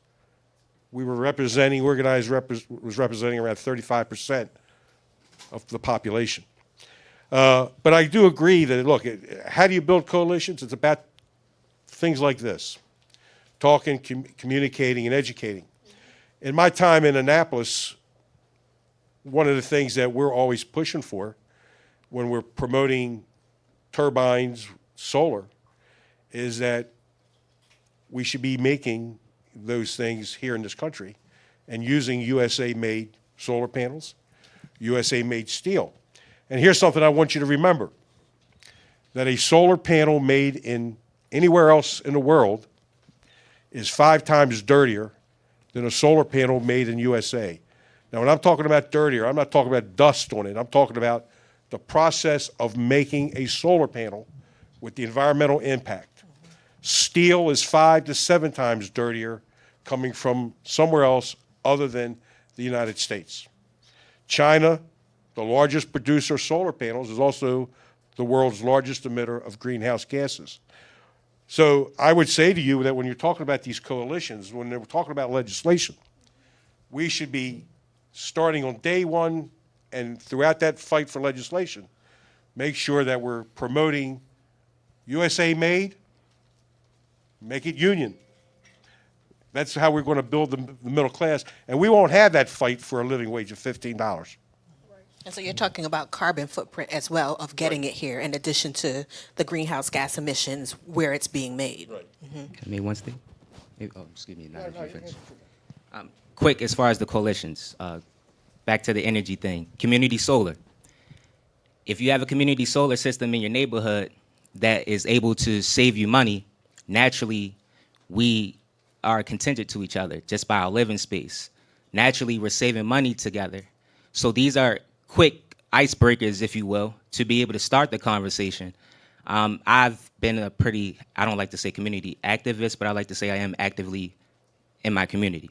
we were representing, was representing around 35% of the population. But I do agree that, look, how do you build coalitions? It's about things like this, talking, communicating, and educating. In my time in Annapolis, one of the things that we're always pushing for when we're promoting turbines, solar, is that we should be making those things here in this country and using USA-made solar panels, USA-made steel. And here's something I want you to remember, that a solar panel made in anywhere else in the world is 5 times dirtier than a solar panel made in USA. Now, when I'm talking about dirtier, I'm not talking about dust on it. I'm talking about the process of making a solar panel with the environmental impact. Steel is 5 to 7 times dirtier coming from somewhere else other than the United States. China, the largest producer of solar panels, is also the world's largest emitter of greenhouse gases. So I would say to you that when you're talking about these coalitions, when we're talking about legislation, we should be starting on day one and throughout that fight for legislation, make sure that we're promoting USA made, make it union. That's how we're going to build the middle class. And we won't have that fight for a living wage of $15. And so you're talking about carbon footprint as well of getting it here, in addition to the greenhouse gas emissions where it's being made. Right. Can I make one thing? Oh, excuse me. Not if you finish. Quick, as far as the coalitions, back to the energy thing. Community solar. If you have a community solar system in your neighborhood that is able to save you money, naturally, we are contingent to each other just by our living space. Naturally, we're saving money together. So these are quick icebreakers, if you will, to be able to start the conversation. I've been a pretty, I don't like to say community activist, but I like to say I am actively in my community.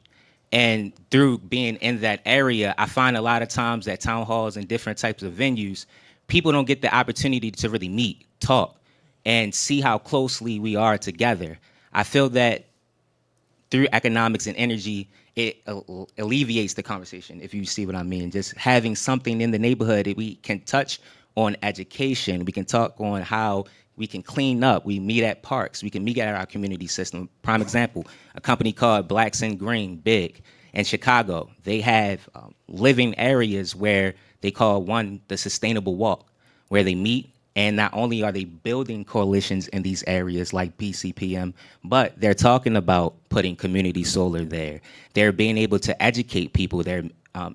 And through being in that area, I find a lot of times at town halls and different types of venues, people don't get the opportunity to really meet, talk, and see how closely we are together. I feel that through economics and energy, it alleviates the conversation, if you see what I mean. Just having something in the neighborhood that we can touch on education. We can talk on how we can clean up. We meet at parks. We can meet at our community system. Prime example, a company called Blacks in Green, big, in Chicago. They have living areas where they call one the sustainable walk, where they meet. And not only are they building coalitions in these areas like PCPM, but they're talking about putting community solar there. They're being able to educate people. They're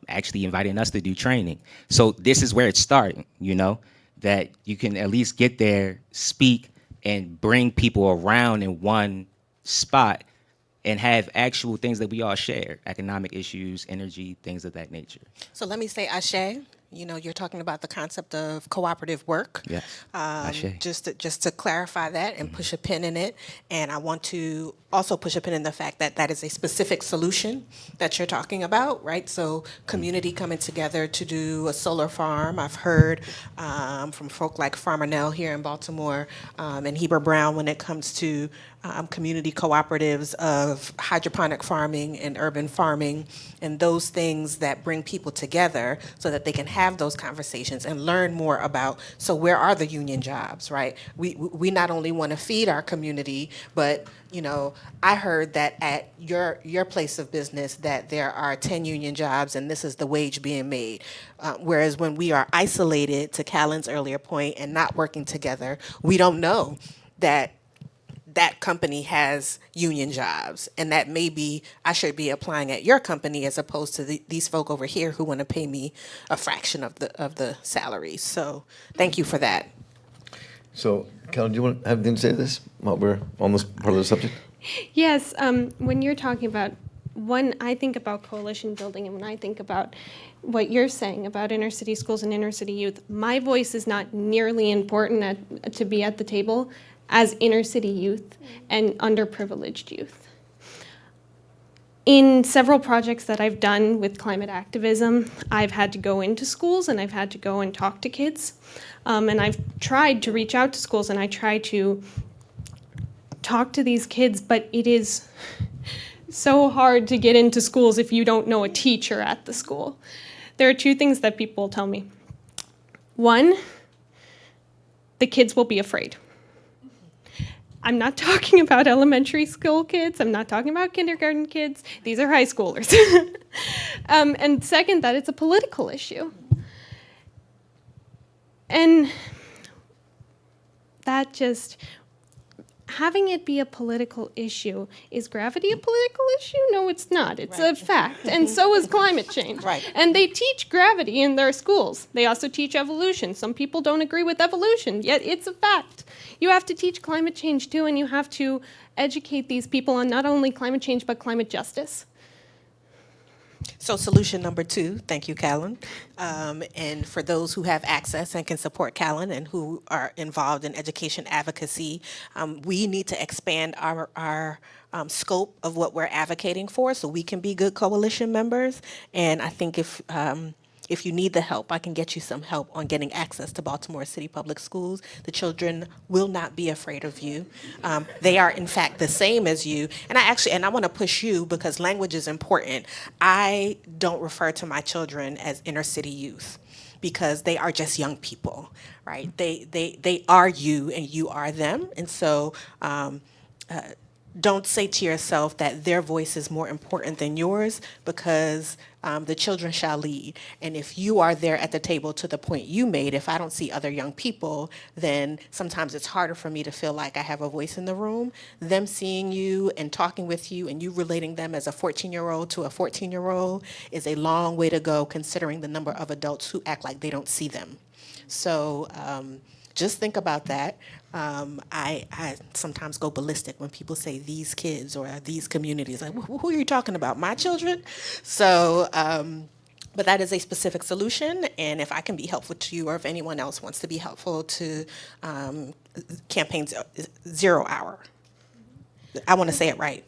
actually inviting us to do training. So this is where it's starting, you know, that you can at least get there, speak, and bring people around in one spot and have actual things that we all share, economic issues, energy, things of that nature. So let me say ashe. You know, you're talking about the concept of cooperative work. Yes, ashe. Just to clarify that and push a pin in it. And I want to also push a pin in the fact that that is a specific solution that you're talking about, right? So community coming together to do a solar farm. I've heard from folk like Farmer Nell here in Baltimore and Heber Brown when it comes to community cooperatives of hydroponic farming and urban farming and those things that bring people together so that they can have those conversations and learn more about, so where are the union jobs, right? We not only want to feed our community, but you know, I heard that at your place of business that there are 10 union jobs and this is the wage being made. Whereas when we are isolated, to Callan's earlier point, and not working together, we don't know that that company has union jobs, and that maybe I should be applying at your company as opposed to these folk over here who want to pay me a fraction of the salary. So thank you for that. So, Kellen, do you want to have anything to say to this while we're on this part of the subject? Yes, when you're talking about when I think about coalition building and when I think about what you're saying about inner city schools and inner city youth, my voice is not nearly important to be at the table as inner city youth and underprivileged youth. In several projects that I've done with climate activism, I've had to go into schools and I've had to go and talk to kids. And I've tried to reach out to schools and I try to talk to these kids, but it is so hard to get into schools if you don't know a teacher at the school. There are two things that people tell me. One, the kids will be afraid. I'm not talking about elementary school kids. I'm not talking about kindergarten kids. These are high schoolers. And second, that it's a political issue. And that just, having it be a political issue, is gravity a political issue? No, it's not. It's a fact. And so is climate change. Right. And they teach gravity in their schools. They also teach evolution. Some people don't agree with evolution, yet it's a fact. You have to teach climate change too, and you have to educate these people on not only climate change, but climate justice. So solution number 2, thank you, Callan. And for those who have access and can support Callan and who are involved in education advocacy, we need to expand our scope of what we're advocating for so we can be good coalition members. And I think if you need the help, I can get you some help on getting access to Baltimore City Public Schools. The children will not be afraid of you. They are, in fact, the same as you. And I want to push you because language is important. I don't refer to my children as inner city youth because they are just young people, right? They are you and you are them. And so don't say to yourself that their voice is more important than yours because the children shall lead. And if you are there at the table to the point you made, if I don't see other young people, then sometimes it's harder for me to feel like I have a voice in the room. Them seeing you and talking with you and you relating them as a 14-year-old to a 14-year-old is a long way to go considering the number of adults who act like they don't see them. So just think about that. I sometimes go ballistic when people say these kids or these communities. Like, who are you talking about? My children? So, but that is a specific solution. And if I can be helpful to you or if anyone else wants to be helpful to campaigns 0 hour. I want to say it right.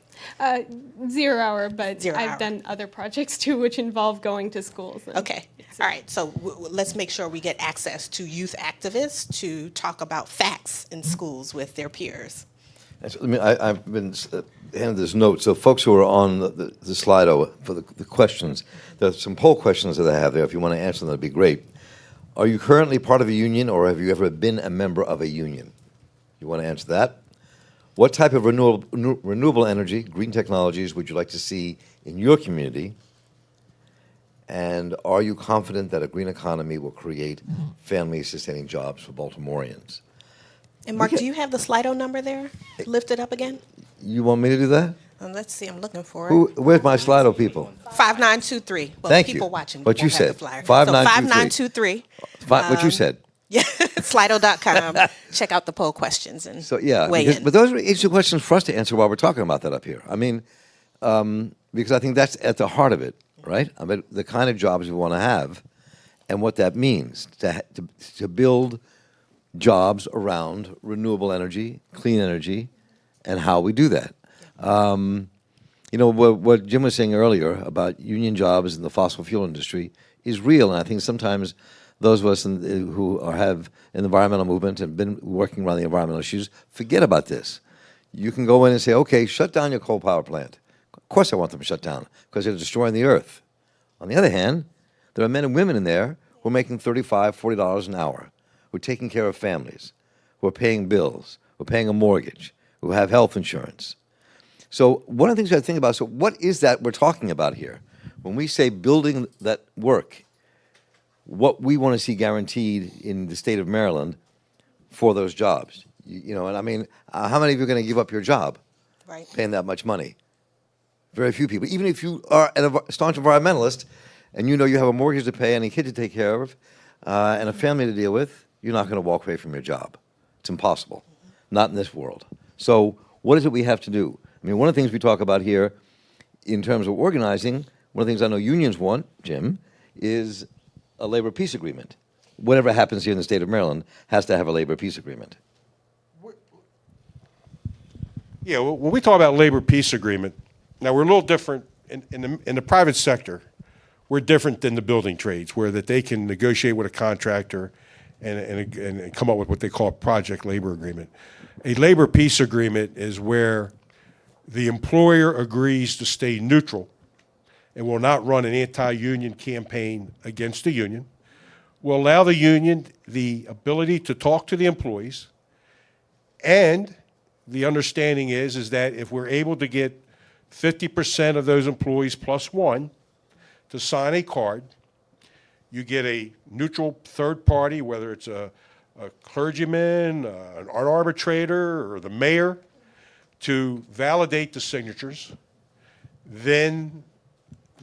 0 hour, but 0 I've hour. done other projects too, which involve going to schools. And Okay. All right. So let's make sure we get access to youth activists to talk about facts in schools with their peers. I've been handed this note. So folks who are on the Slido for the questions, there's some poll questions that I have there. If you want to answer them, that'd be great. Are you currently part of a union or have you ever been a member of a union? You want to answer that? What type of renewable energy, green technologies would you like to see in your community? And are you confident that a green economy will create family-sustaining jobs for Baltimoreans? And Mark, do you have the Slido number there? Lift it up again. You want me to do that? Let's see. I'm looking for it. Where's my Slido people? 5923. Well, Thank you. people watching. What you won't have said. the flyer. 5923. 5923. What you said. Yeah, Slido.com. Check out the poll questions and So yeah, weigh in. but those are interesting questions for us to answer while we're talking about that up here. I mean, because I think that's at the heart of it, right? I mean, the kind of jobs we want to have, and what that means to build jobs around renewable energy, clean energy, and how we do that. You know, what Jim was saying earlier about union jobs in the fossil fuel industry is real, and I think sometimes those of us who have in the environmental movement and been working around the environmental issues forget about this. You can go in and say, okay, shut down your coal power plant. Of course I want them shut down, because they're destroying the earth. On the other hand, there are men and women in there who are making $35, $40 an hour, who are taking care of families, who are paying bills, who are paying a mortgage, who have health insurance. So one of the things I think about, so what is that we're talking about here? When we say building that work, what we want to see guaranteed in the state of Maryland for those jobs. You know, and I mean, how many of you are going to give up your job Right. paying that much money? Very few people. Even if you are a staunch environmentalist and you know you have a mortgage to pay and a kid to take care of and a family to deal with, you're not going to walk away from your job. It's impossible. Not in this world. So what is it we have to do? I mean, one of the things we talk about here in terms of organizing, one of the things I know unions want, Jim, is a labor peace agreement. Whatever happens here in the state of Maryland has to have a labor peace agreement. Yeah, when we talk about labor peace agreement, now we're a little different in the private sector. We're different than the building trades, where that they can negotiate with a contractor and come up with what they call a project labor agreement. A labor peace agreement is where the employer agrees to stay neutral and will not run an anti-union campaign against the union, will allow the union the ability to talk to the employees, and the understanding is that if we're able to get 50% of those employees plus one to sign a card, you get a neutral third party, whether it's a clergyman, an art arbitrator, or the mayor, to validate the signatures. Then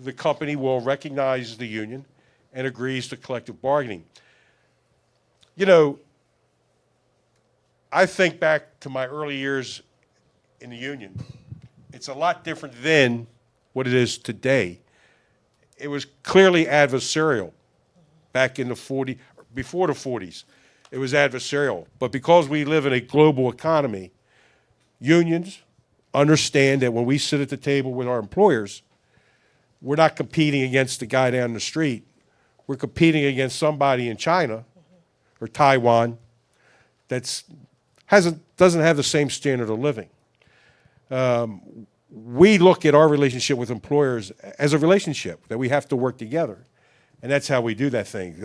the company will recognize the union and agrees to collective bargaining. You know, I think back to my early years in the union. It's a lot different then what it is today. It was clearly adversarial back in the 40s, before the 40s. It was adversarial. But because we live in a global economy, unions understand that when we sit at the table with our employers, we're not competing against the guy down the street. We're competing against somebody in China or Taiwan that doesn't have the same standard of living. We look at our relationship with employers as a relationship that we have to work together, and that's how we do that thing.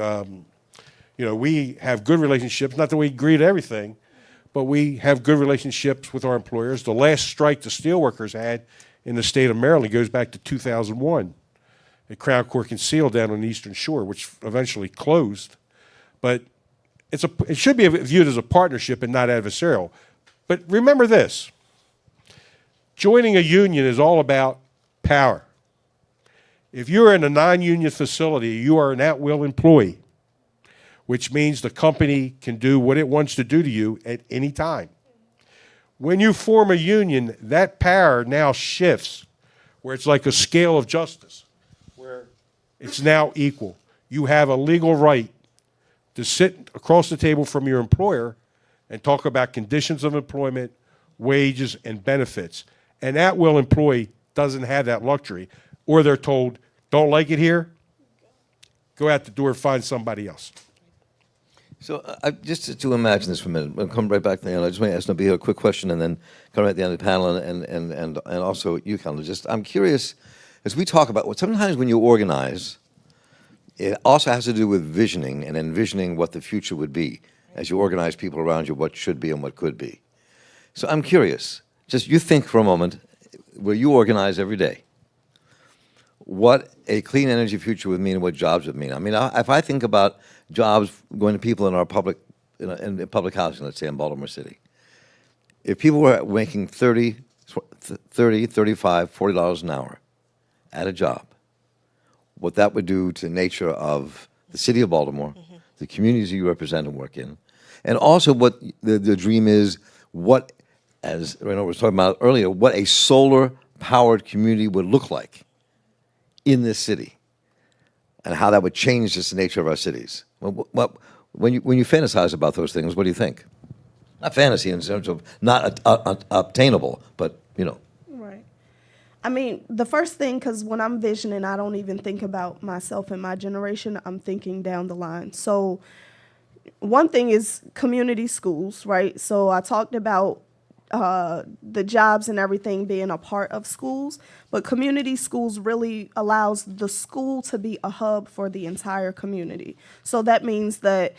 You know, we have good relationships, not that we agree to everything, but we have good relationships with our employers. The last strike the steelworkers had in the state of Maryland goes back to 2001 at Crown Cork and Seal down on the Eastern Shore, which eventually closed. But it should be viewed as a partnership and not adversarial. But remember this, joining a union is all about power. If you're in a non-union facility, you are an at-will employee, which means the company can do what it wants to do to you at any time. When you form a union, that power now shifts, where it's like a scale of justice, where it's now equal. You have a legal right to sit across the table from your employer and talk about conditions of employment, wages, and benefits. An at-will employee doesn't have that luxury, or they're told, don't like it here, go out the door and find somebody else. So just to imagine this for a minute, we'll come right back to the end. I just want to ask Nabila a quick question and then come right at the end of the panel and also you, Colin. I'm curious, as we talk about, sometimes when you organize, it also has to do with visioning and envisioning what the future would be as you organize people around you, what should be and what could be. So I'm curious, just you think for a moment, where you organize every day, what a clean energy future would mean and what jobs would mean. I mean, if I think about jobs going to people in our public, in public housing, let's say in Baltimore City, if people were making $30, $35, $40 an hour at a job, what that would do to the nature of the city of Baltimore, the communities you represent and work in, and also what the dream is, what, as Reno was talking about earlier, what a solar-powered community would look like in this city, and how that would change just the nature of our cities. When you fantasize about those things, what do you think? Not fantasy in terms of not obtainable, but, you know. Right. I mean, the first thing, because when I'm visioning, I don't even think about myself and my generation. I'm thinking down the line. So one thing is community schools, right? So I talked about the jobs and everything being a part of schools, but community schools really allows the school to be a hub for the entire community. So that means that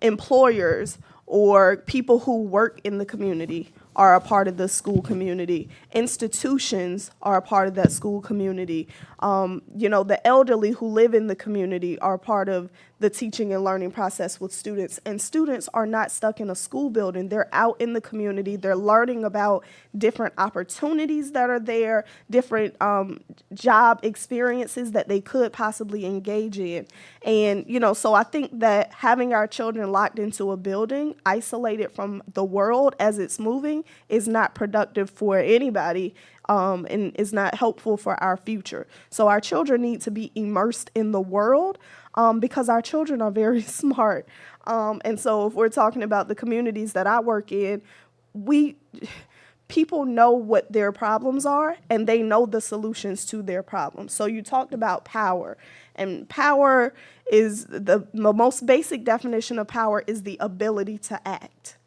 employers or people who work in the community are a part of the school community. Institutions are a part of that school community. You know, the elderly who live in the community are part of the teaching and learning process with students. And students are not stuck in a school building. They're out in the community. They're learning about different opportunities that are there, different job experiences that they could possibly engage in. And, you know, so I think that having our children locked into a building, isolated from the world as it's moving, doing is not productive for anybody, and is not helpful for our future. So our children need to be immersed in the world, because our children are very smart. And so if we're talking about the communities that I work in, people know what their problems are and they know the solutions to their problems. So you talked about power, and power is the most basic definition of power is the ability to act.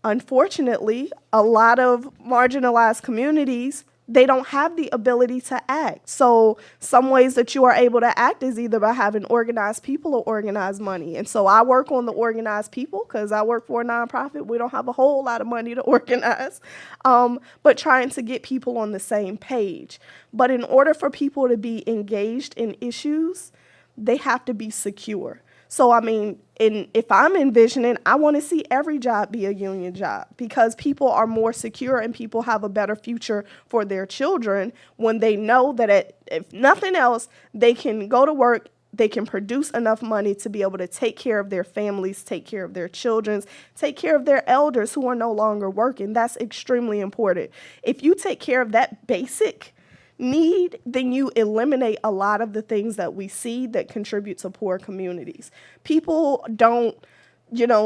Unfortunately, a lot of marginalized communities, they don't have the ability to act. So some ways that you are able to act is either by having organized people or organized money. And so I work on the organized people because I work for a nonprofit. We don't have a whole lot of money to organize, but trying to get people on the same page. But in order for people to be engaged in issues, they have to be secure. So, I mean, if I'm envisioning, I want to see every job be a union job because people are more secure and people have a better future for their children when they know that if nothing else, they can go to work, they can produce enough money to be able to take care of their families, take care of their children, take care of their elders who are no longer working. That's extremely important. If you take care of that basic need, then you eliminate a lot of the things that we see that contribute to poor communities. People don't,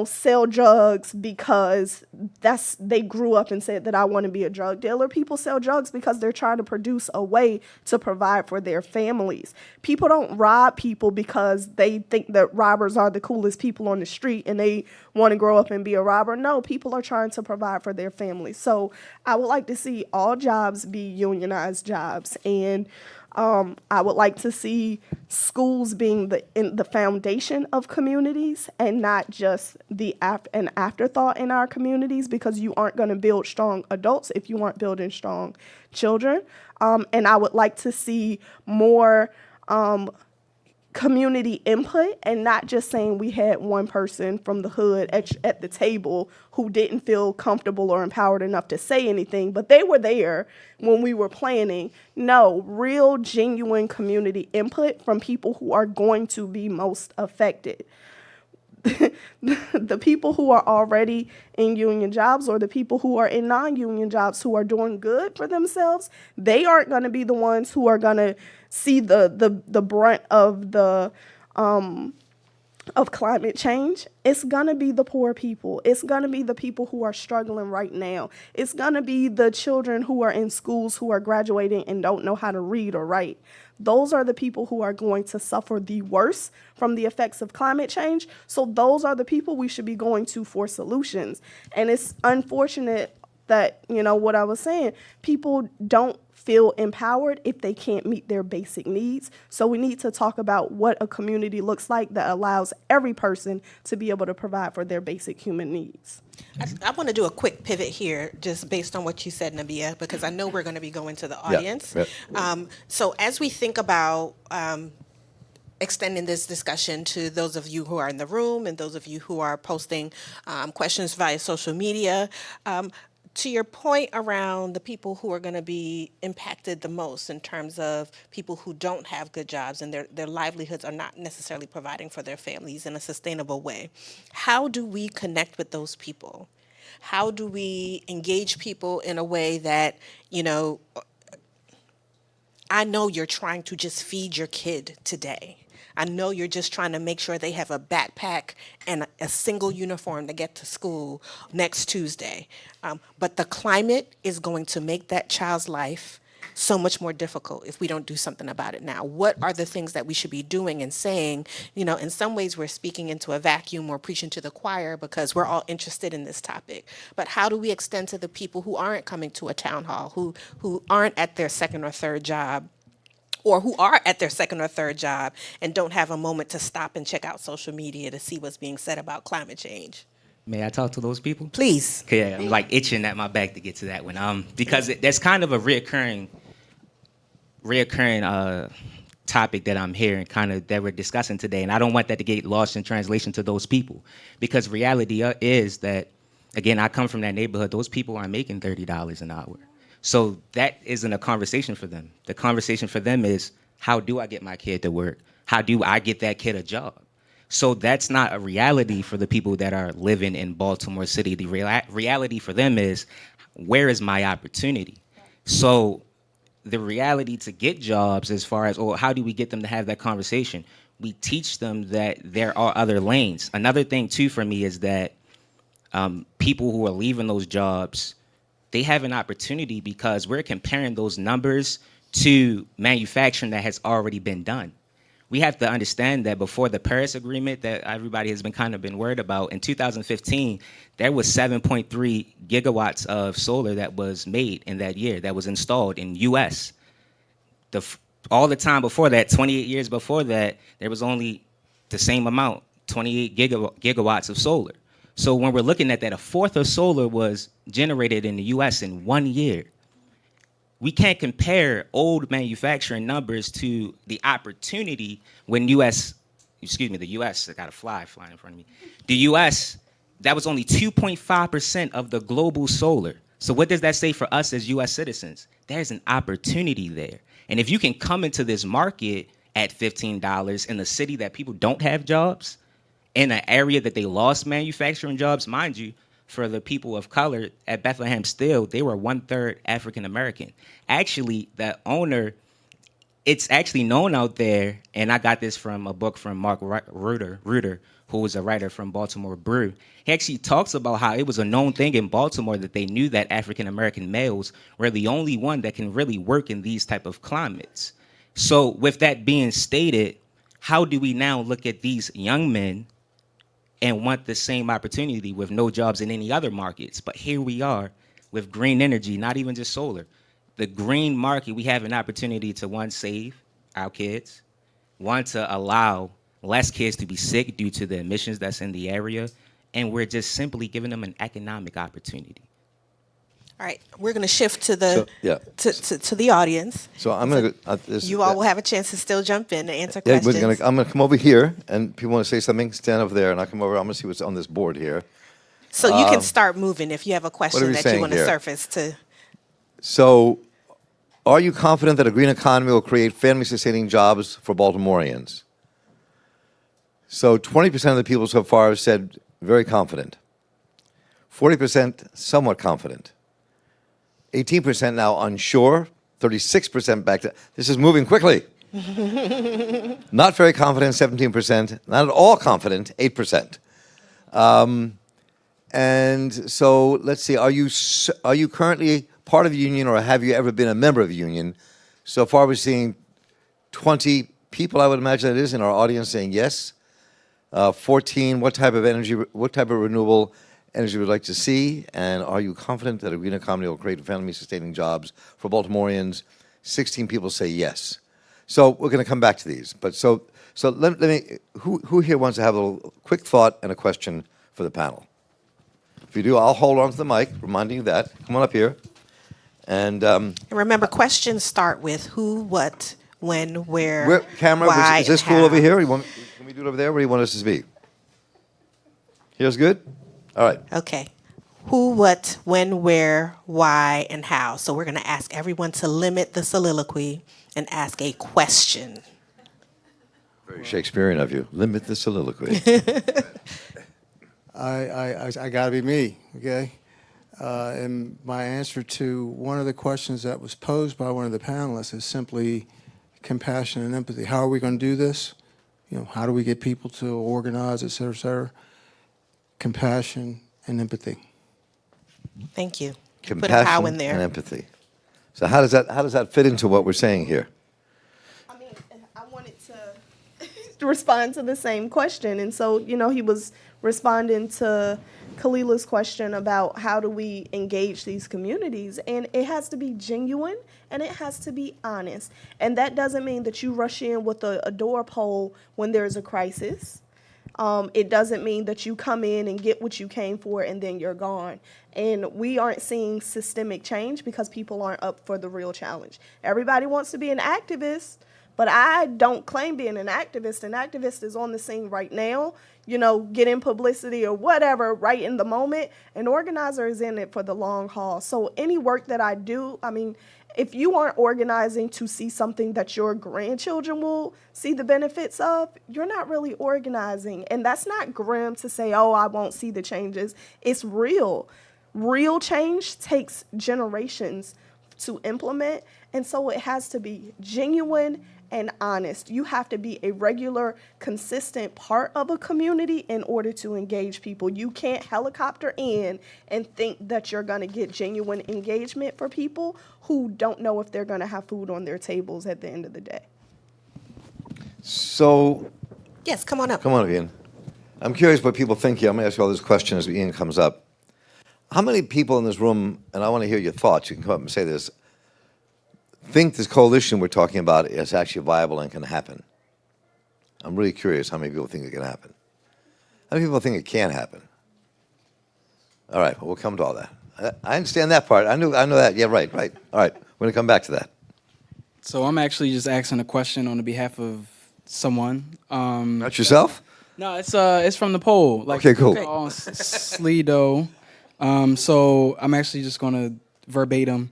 sell drugs because they grew up and said that I want to be a drug dealer. People sell drugs because they're trying to produce a way to provide for their families. People don't rob people because they think that robbers are the coolest people on the street and they want to grow up and be a robber. No, people are trying to provide for their families. So I would like to see all jobs be unionized jobs, and I would like to see schools being the foundation of communities and not just an afterthought in our communities, because you aren't going to build strong adults if you aren't building strong children. And I would like to see more community input and not just saying we had one person from the hood at the table who didn't feel comfortable or empowered enough to say anything, but they were there when we were planning. No, real, genuine community input from people who are going to be most affected. The people who are already in union jobs or the people who are in non-union jobs who are doing good for themselves, they aren't going to be the ones who are going to see the brunt of of climate change. It's going to be the poor people. It's going to be the people who are struggling right now. It's going to be the children who are in schools who are graduating and don't know how to read or write. Those are the people who are going to suffer the worst from the effects of climate change. So those are the people we should be going to for solutions. And it's unfortunate that, what I was saying, people don't feel empowered if they can't meet their basic needs. So we need to talk about what a community looks like that allows every person to be able to provide for their basic human needs. I want to do a quick pivot here, just based on what you said, Nabia, because I know we're going to be going to the audience. Yeah. So as we think about extending this discussion to those of you who are in the room and those of you who are posting questions via social media, to your point around the people who are going to be impacted the most in terms of people who don't have good jobs and their livelihoods are not necessarily providing for their families in a sustainable way, how do we connect with those people? How do we engage people in a way that, I know you're trying to just feed your kid today. I know you're just trying to make sure they have a backpack and a single uniform to get to school next Tuesday. But the climate is going to make that child's life so much more difficult if we don't do something about it now. What are the things that we should be doing and saying? In some ways we're speaking into a vacuum or preaching to the choir because we're all interested in this topic. But how do we extend to the people who aren't coming to a town hall, who aren't at their second or third job, or who are at their second or third job and don't have a moment to stop and check out social media to see what's being said about climate change? May I talk to those people? Please. Okay, I'm like itching at my back to get to that one. Because that's kind of a reoccurring topic that I'm hearing, kind of that we're discussing today, and I don't want that to get lost in translation to those people, because reality is that, again, I come from that neighborhood. Those people aren't making $30 an hour. So that isn't a conversation for them. The conversation for them is, how do I get my kid to work? How do I get that kid a job? So that's not a reality for the people that are living in Baltimore City. The reality for them is, where is my opportunity? So the reality to get jobs, as far as, or how do we get them to have that conversation? We teach them that there are other lanes. Another thing too for me is that people who are leaving those jobs, they have an opportunity because we're comparing those numbers to manufacturing that has already been done. We have to understand that before the Paris Agreement that everybody has been worried about, in 2015, there was 7.3 gigawatts of solar that was made in that year, that was installed in U.S. All the time before that, 28 years before that, there was only the same amount, 28 gigawatts of solar. So when we're looking at that, a fourth of solar was generated in the U.S. in 1 year. We can't compare old manufacturing numbers to the opportunity when the U.S., I got a fly flying in front of me. The U.S., that was only 2.5% of the global solar. So what does that say for us as U.S. citizens? There's an opportunity there. And if you can come into this market at $15 in a city that people don't have jobs, in an area that they lost manufacturing jobs, mind you, for the people of color at Bethlehem Steel, they were 1/3 African American. Actually, the owner, it's actually known out there, and I got this from a book from Mark Reuter, who was a writer from Baltimore Brew. He actually talks about how it was a known thing in Baltimore that they knew that African American males were the only one that can really work in these type of climates. So with that being stated, how do we now look at these young men and want the same opportunity with no jobs in any other markets? But here we are with green energy, not even just solar. The green market, we have an opportunity to, one, save our kids, one, to allow less kids to be sick due to the emissions that's in the area, and we're just simply giving them an economic opportunity. All right, we're going to shift to the yeah. to the audience. So I'm going to. You all will have a chance to still jump in and answer Yeah, questions. I'm going to come over here, and people want to say something, stand over there, and I'll come over. I'm going to see what's on this board here. So you can start moving if you have a question are we that you saying want to here? surface to. So, are you confident that a green economy will create family-sustaining jobs for Baltimoreans? So 20% of the people so far have said very confident. 40% somewhat confident. 18% now unsure. 36% back to, this is moving quickly. Not very confident, 17%. Not at all confident, 8%. And so let's see, are you currently part of a union, or have you ever been a member of a union? So far we're seeing 20 people, I would imagine it is, in our audience saying yes. 14, what type of renewable energy would you like to see? And are you confident that a green economy will create family-sustaining jobs for Baltimoreans? 16 people say yes. So we're going to come back to these. But so let me, who here wants to have a little quick thought and a question for the panel? If you do, I'll hold on to the mic, reminding you that. Come on up here. And And remember, questions start with who, what, when, where, camera, why, is this and cool how. over here? Can we do it over there? Where do you want us to be? Here's good? All right. Okay. Who, what, when, where, why, and how. So we're going to ask everyone to limit the soliloquy and ask a question. Very Shakespearean of you. Limit the soliloquy. I got to be me, okay? And my answer to one of the questions that was posed by one of the panelists is simply compassion and empathy. How are we going to do this? You know, how do we get people to organize, et cetera, et cetera? Compassion and empathy. Thank you. Put a Compassion how in there. and empathy. So how does that fit into what we're saying here? I mean, I wanted to respond to the same question. And so, he was responding to Khalila's question about how do we engage these communities. And it has to be genuine and it has to be honest. And that doesn't mean that you rush in with a door pole when there's a crisis. It doesn't mean that you come in and get what you came for and then you're gone. And we aren't seeing systemic change because people aren't up for the real challenge. Everybody wants to be an activist, But I don't claim being an activist. An activist is on the scene right now, getting publicity or whatever right in the moment. An organizer is in it for the long haul. So any work that I do, I mean, if you aren't organizing to see something that your grandchildren will see the benefits of, you're not really organizing. And that's not grim to say, oh, I won't see the changes. It's real. Real change takes generations to implement. And so it has to be genuine and honest. You have to be a regular, consistent part of a community in order to engage people. You can't helicopter in and think that you're going to get genuine engagement for people who don't know if they're going to have food on their tables at the end of the day. So, Yes, come on up. come on, Ian. I'm curious what people think here. I'm going to ask you all this question as Ian comes up. How many people in this room, and I want to hear your thoughts, you can come up and say this, think this coalition we're talking about is actually viable and can happen? I'm really curious how many people think it can happen. How many people think it can happen? All right, well, we'll come to all that. I understand that part. I know that. Yeah, right. All right, we're going to come back to that. So I'm actually just asking a question on the behalf of someone. Not yourself? No, it's from the poll. Okay, cool. Slido. So I'm actually just gonna verbatim.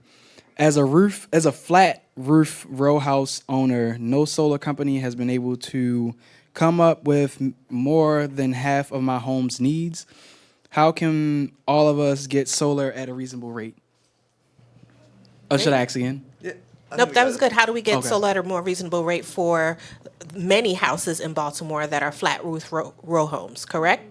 As a flat roof row house owner, no solar company has been able to come up with more than half of my home's needs. How can all of us get solar at a reasonable rate? Oh, should I ask again? Nope, that was good. How do we get Okay. solar at a more reasonable rate for many houses in Baltimore that are flat roof row homes, correct?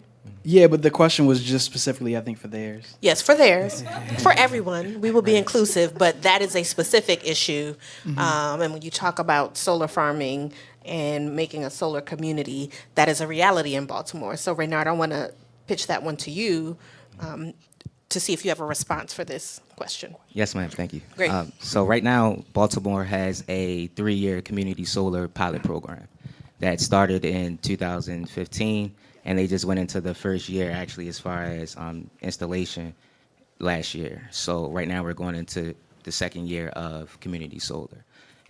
Yeah, but the question was just specifically, I think, for theirs. Yes, for theirs, for everyone. We will be inclusive, but that is a specific issue. And when you talk about solar farming and making a solar community, that is a reality in Baltimore. So, Reynard, I want to pitch that one to you to see if you have a response for this question. Yes, ma'am. Thank you. Great. So right now, Baltimore has a 3-year community solar pilot program that started in 2015, and they just went into the first year, actually, as far as installation last year. So right now, we're going into the second year of community solar.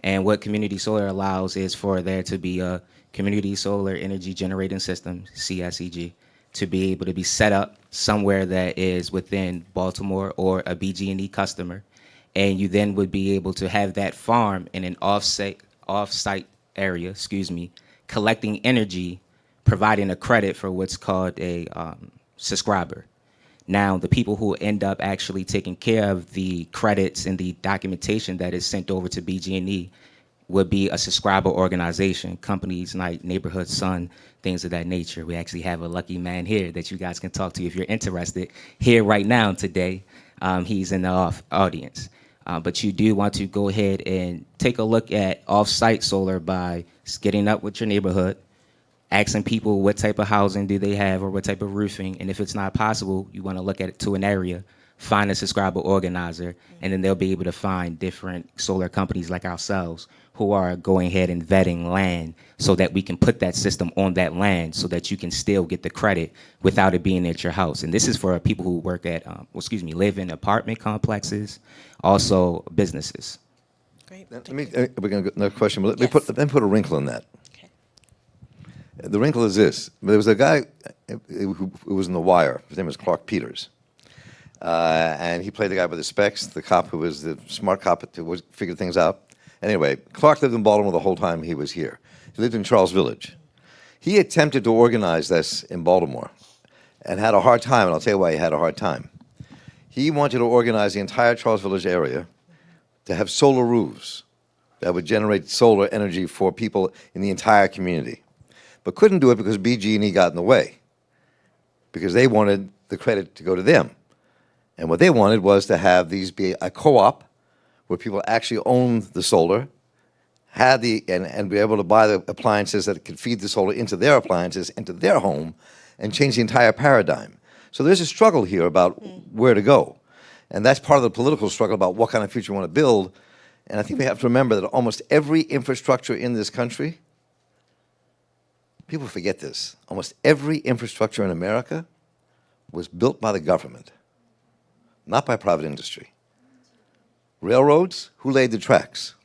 And what community solar allows is for there to be a community solar energy generating system, CSEG, to be able to be set up somewhere that is within Baltimore or a BG&E customer. And you then would be able to have that farm in an off-site area, collecting energy, providing a credit for what's called a subscriber. Now, the people who end up actually taking care of the credits and the documentation that is sent over to BG&E would be a subscriber organization, companies like Neighborhood Sun, things of that nature. We actually have a lucky man here that you guys can talk to if you're interested here right now today. He's in the audience. But you do want to go ahead and take a look at off-site solar by getting up with your neighborhood, asking people what type of housing do they have or what type of roofing, and if it's not possible, you want to look at it to an area, find a subscriber organizer, and then they'll be able to find different solar companies like ourselves who are going ahead and vetting land so that we can put that system on that land so that you can still get the credit without it being at your house. And this is for people who work at, live in apartment complexes, also businesses. Great. We're going to go another question, but let Yes. me put a wrinkle in that. Okay. The wrinkle is this. There was a guy who was in The Wire. His name was Clark Peters. And he played the guy with the specs, the cop who was the smart cop who figured things out. Anyway, Clark lived in Baltimore the whole time he was here. He lived in Charles Village. He attempted to organize this in Baltimore and had a hard time, and I'll tell you why he had a hard time. He wanted to organize the entire Charles Village area to have solar roofs that would generate solar energy for people in the entire community, but couldn't do it because BG&E got in the way, because they wanted the credit to go to them. And what they wanted was to have these be a co-op where people actually owned the solar, had and be able to buy the appliances that could feed the solar into their appliances, into their home, and change the entire paradigm. So there's a struggle here about where to go. And that's part of the political struggle about what kind of future we want to build. And I think we have to remember that almost every infrastructure in this country, people forget this, almost every infrastructure in America was built by the government, not by private industry. Railroads, who laid the tracks?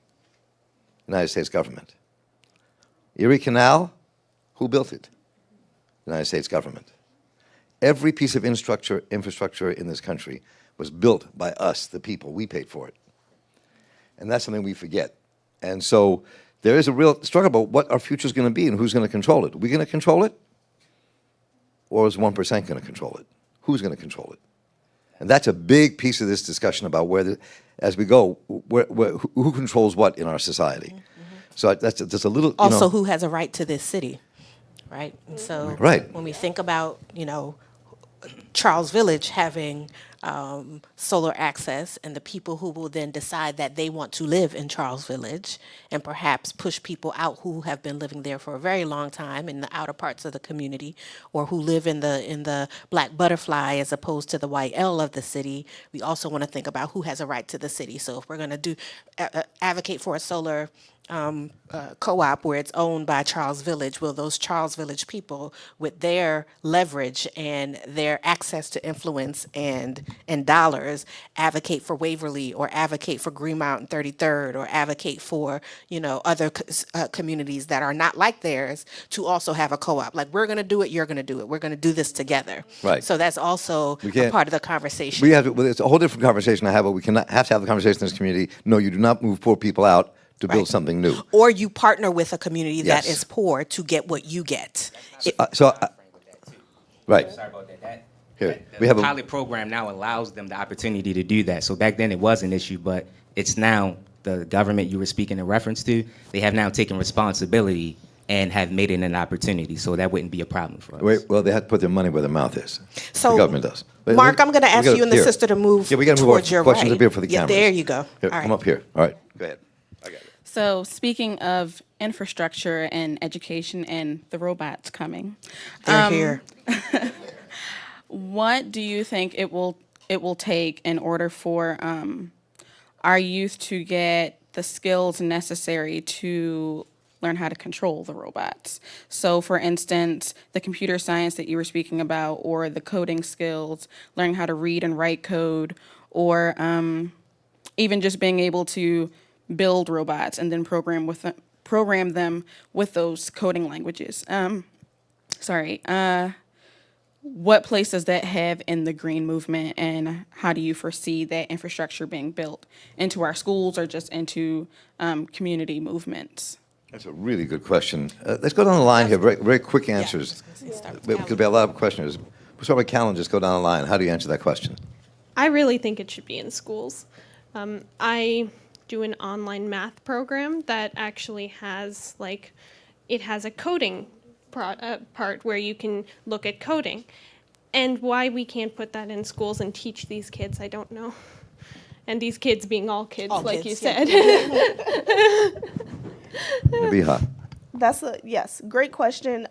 United States government. Erie Canal, who built it? The United States government. Every piece of infrastructure in this country was built by us, the people. We paid for it. And that's something we forget. And so there is a real struggle about what our future is going to be and who's going to control it. Are we going to control it? Or is 1% going to control it? Who's going to control it? And that's a big piece of this discussion about as we go, who controls what in our society. So that's a little, Also, who has a right to this city, right? And so Right. when we think about, Charles Village having solar access and the people who will then decide that they want to live in Charles Village and perhaps push people out who have been living there for a very long time in the outer parts of the community or who live in the Black Butterfly as opposed to the white L of the city. We also want to think about who has a right to the city. So if we're going to advocate for a solar co-op where it's owned by Charles Village, will those Charles Village people with their leverage and their access to influence and dollars advocate for Waverly or advocate for Greenmount and 33rd or advocate for, other communities that are not like theirs to also have a co-op? Like, we're going to do it, you're going to do it. We're going to do this together. Right. So that's also a part of the conversation. It's a whole different conversation I have, but we have to have the conversation in this community. No, you do not move poor people out to build something new. Or you partner with a community that Yes. is poor to get what you get. Right. Sorry about that. Here, The we have a pilot program now allows them the opportunity to do that. So back then it was an issue, but it's now the government you were speaking in reference to. They have now taken responsibility and have made it an opportunity. So that wouldn't be a problem for us. Well, they have to put their money where their mouth is. So, the government does. Mark, I'm going to ask you and the sister to move Yeah, we got to move towards our your questions right. up here for the Yeah, cameras. there you go. Here, All come right. up here. All right, go ahead. I got it. So, speaking of infrastructure and education and the robots coming, They're here. what do you think it will take in order for our youth to get the skills necessary to learn how to control the robots? So, for instance, the computer science that you were speaking about, or the coding skills, learning how to read and write code, or even just being able to build robots and then program them with those coding languages. What place does that have in the green movement, and how do you foresee that infrastructure being built into our schools or just into community movements? That's a really good question. Let's go down the line here, very, very quick answers. Because we have a lot of questioners. We'll start with Callan, just go down the line. How do you answer that question? I really think it should be in schools. I do an online math program that actually has it has a coding part where you can look at coding. And why we can't put that in schools and teach these kids, I don't know. And these kids being all kids, like you said. Nabiha. Yes, great question.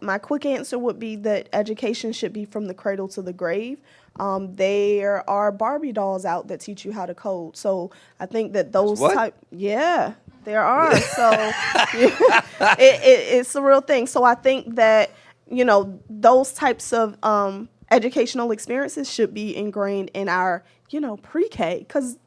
My quick answer would be that education should be from the cradle to the grave. There are Barbie dolls out that teach you how to code. So I think that those there are. So it's a real thing. So I think that, those types of educational experiences should be ingrained in our, pre-K. Because,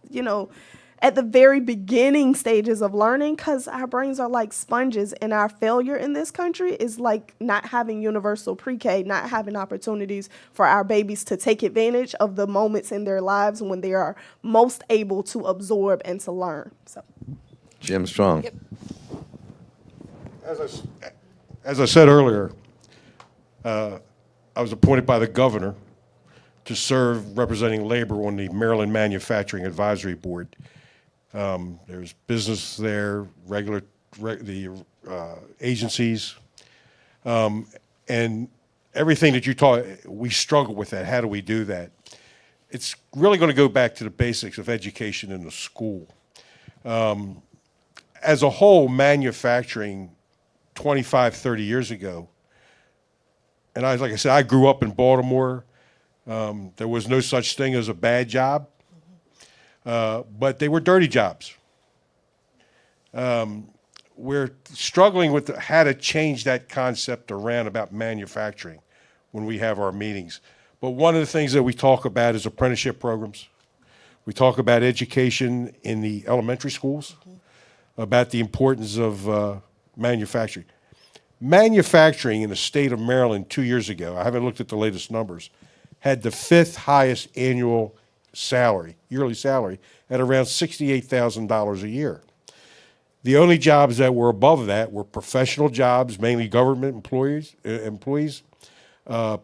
at the very beginning stages of learning, because our brains are like sponges, and our failure in this country is like not having universal pre-K, not having opportunities for our babies to take advantage of the moments in their lives when they are most able to absorb and to learn. So, Jim Strong. Yep. As I said earlier, I was appointed by the governor to serve representing labor on the Maryland Manufacturing Advisory Board. There's business there, the agencies, and everything that you taught. We struggle with that. How do we do that? It's really going to go back to the basics of education in the school. As a whole, manufacturing 25, 30 years ago, and like I said, I grew up in Baltimore. There was no such thing as a bad job. But they were dirty jobs. We're struggling with how to change that concept around about manufacturing when we have our meetings. But one of the things that we talk about is apprenticeship programs. We talk about education in the elementary schools, about the importance of manufacturing. Manufacturing in the state of Maryland 2 years ago, I haven't looked at the latest numbers, had the 5th highest annual salary, yearly salary, at around $68,000 a year. The only jobs that were above that were professional jobs, mainly government employees,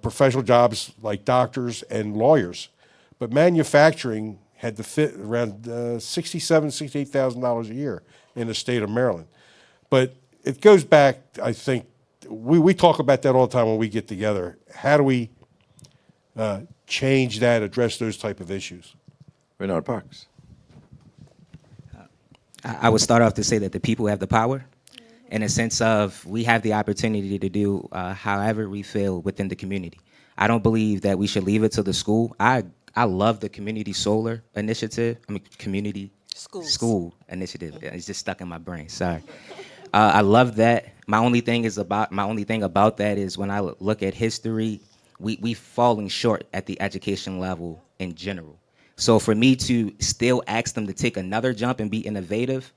professional jobs like doctors and lawyers. But manufacturing had the fit around $67,000, $68,000 a year in the state of Maryland. But it goes back, I think, we talk about that all the time when we get together. How do we change that, address those type of issues? Bernard Parks. I would start off to say that the people have the power, in a sense of we have the opportunity to do however we feel within the community. I don't believe that we should leave it to the school. I love the community solar initiative. Community school initiative. It's just stuck in my brain. Sorry. I love that. My only thing about that is when I look at history, we've fallen short at the education level in general. So for me to still ask them to take another jump and be innovative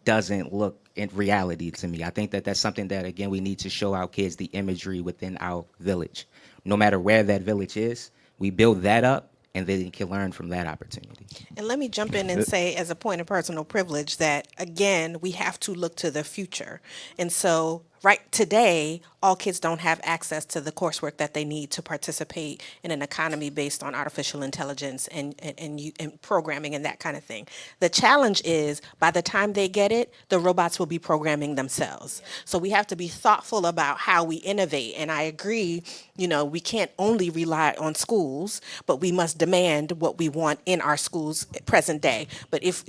doesn't look in reality to me. I think that that's something that, again, we need to show our kids the imagery within our village. No matter where that village is, we build that up and they can learn from that opportunity. And let me jump in and say, as a point of personal privilege, that again, we have to look to the future. And so right today, all kids don't have access to the coursework that they need to participate in an economy based on artificial intelligence and programming and that kind of thing. The challenge is by the time they get it, the robots will be programming themselves. So we have to be thoughtful about how we innovate. And I agree, we can't only rely on schools, but we must demand what we want in our schools present day. But if,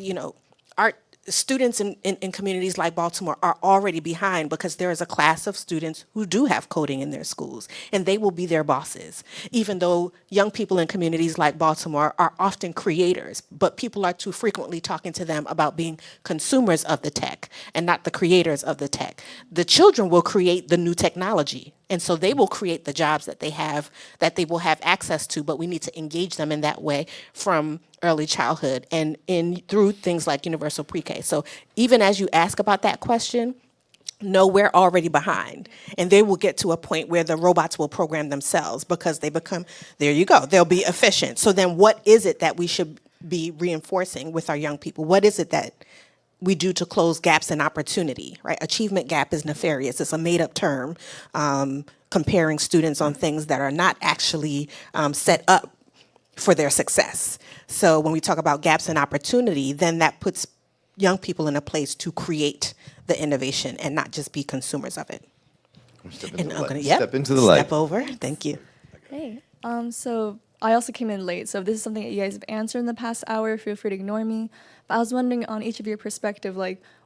our students in communities like Baltimore are already behind because there is a class of students who do have coding in their schools, and they will be their bosses, even though young people in communities like Baltimore are often creators, but people are too frequently talking to them about being consumers of the tech and not the creators of the tech. The children will create the new technology, and so they will create the jobs that they will have access to, but we need to engage them in that way from early childhood and through things like universal pre-K. So even as you ask about that question, no, we're already behind. And they will get to a point where the robots will program themselves because they become, there you go, they'll be efficient. So then what is it that we should be reinforcing with our young people? What is it that we do to close gaps in opportunity, right? Achievement gap is nefarious. It's a made-up term, comparing students on things that are not actually set up for their success. So when we talk about gaps in opportunity, then that puts young people in a place to create the innovation and not just be consumers of it. Step And I'm gonna step into the light. step over. Thank you. Hey, so I also came in late, so if this is something that you guys have answered in the past hour, feel free to ignore me. But I was wondering on each of your perspective,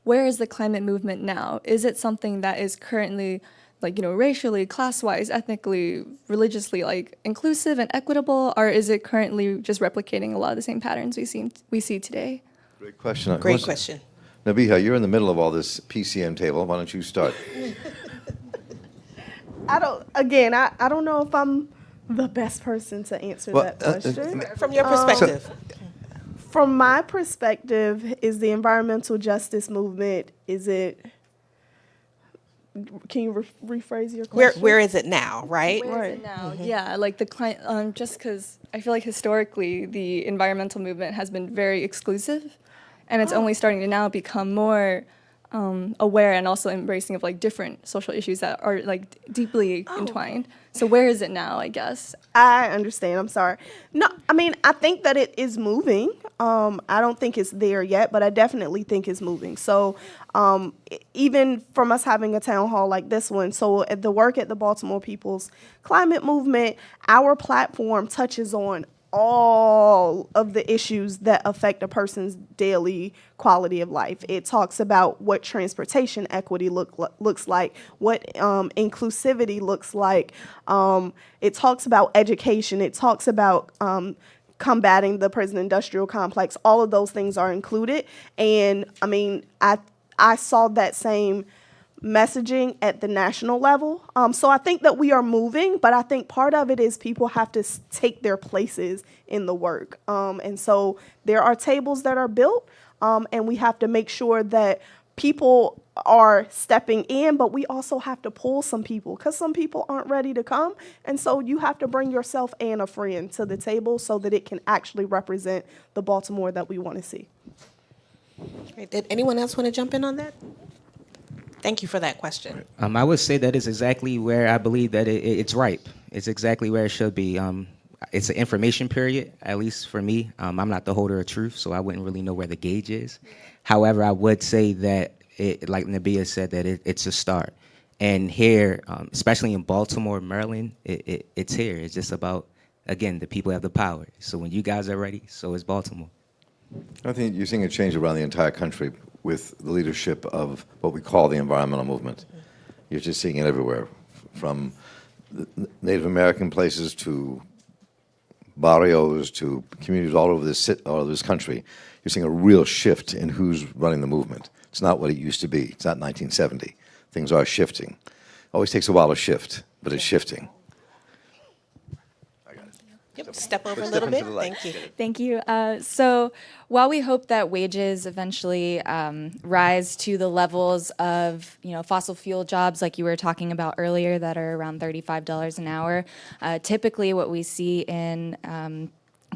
where is the climate movement now? Is it something that is currently racially, class-wise, ethnically, religiously, inclusive and equitable, or is it currently just replicating a lot of the same patterns we see today? Great question. Great question. Nabiha, you're in the middle of all this PCM table. Why don't you start? I don't know if I'm the best person to answer that question. From your perspective. From my perspective, is the environmental justice movement, can you rephrase your question? Where is it now, right? Where is it now? Yeah, the just because I feel like historically the environmental movement has been very exclusive, and it's only starting to now become more aware and also embracing of different social issues that are deeply entwined. So where is it now, I guess? I understand. I'm sorry. No, I think that it is moving. I don't think it's there yet, but I definitely think it's moving. So even from us having a town hall like this one, so at the work at the Baltimore People's Climate Movement, our platform touches on all of the issues that affect a person's daily quality of life. It talks about what transportation equity looks like, what inclusivity looks like. It talks about education. It talks about combating the prison industrial complex. All of those things are included. And I saw that same messaging at the national level. So I think that we are moving, but I think part of it is people have to take their places in the work. And so there are tables that are built, and we have to make sure that people are stepping in, but we also have to pull some people because some people aren't ready to come. And so you have to bring yourself and a friend to the table so that it can actually represent the Baltimore that we want to see. Great. Did anyone else want to jump in on that? Thank you for that question. I would say that is exactly where I believe that it's ripe. It's exactly where it should be. It's an information period, at least for me. I'm not the holder of truth, so I wouldn't really know where the gauge is. However, I would say that, like Nabia said, that it's a start. And here, especially in Baltimore, Maryland, it's here. It's just about, again, the people have the power. So when you guys are ready, so is Baltimore. I think you're seeing a change around the entire country with the leadership of what we call the environmental movement. You're just seeing it everywhere, from the Native American places to barrios to communities all over this country. You're seeing a real shift in who's running the movement. It's not what it used to be. It's not 1970. Things are shifting. Always takes a while to shift, but it's shifting. Yep, step over a little bit. Thank you. Thank you. So while we hope that wages eventually rise to the levels of, fossil fuel jobs like you were talking about earlier that are around $35 an hour, typically what we see in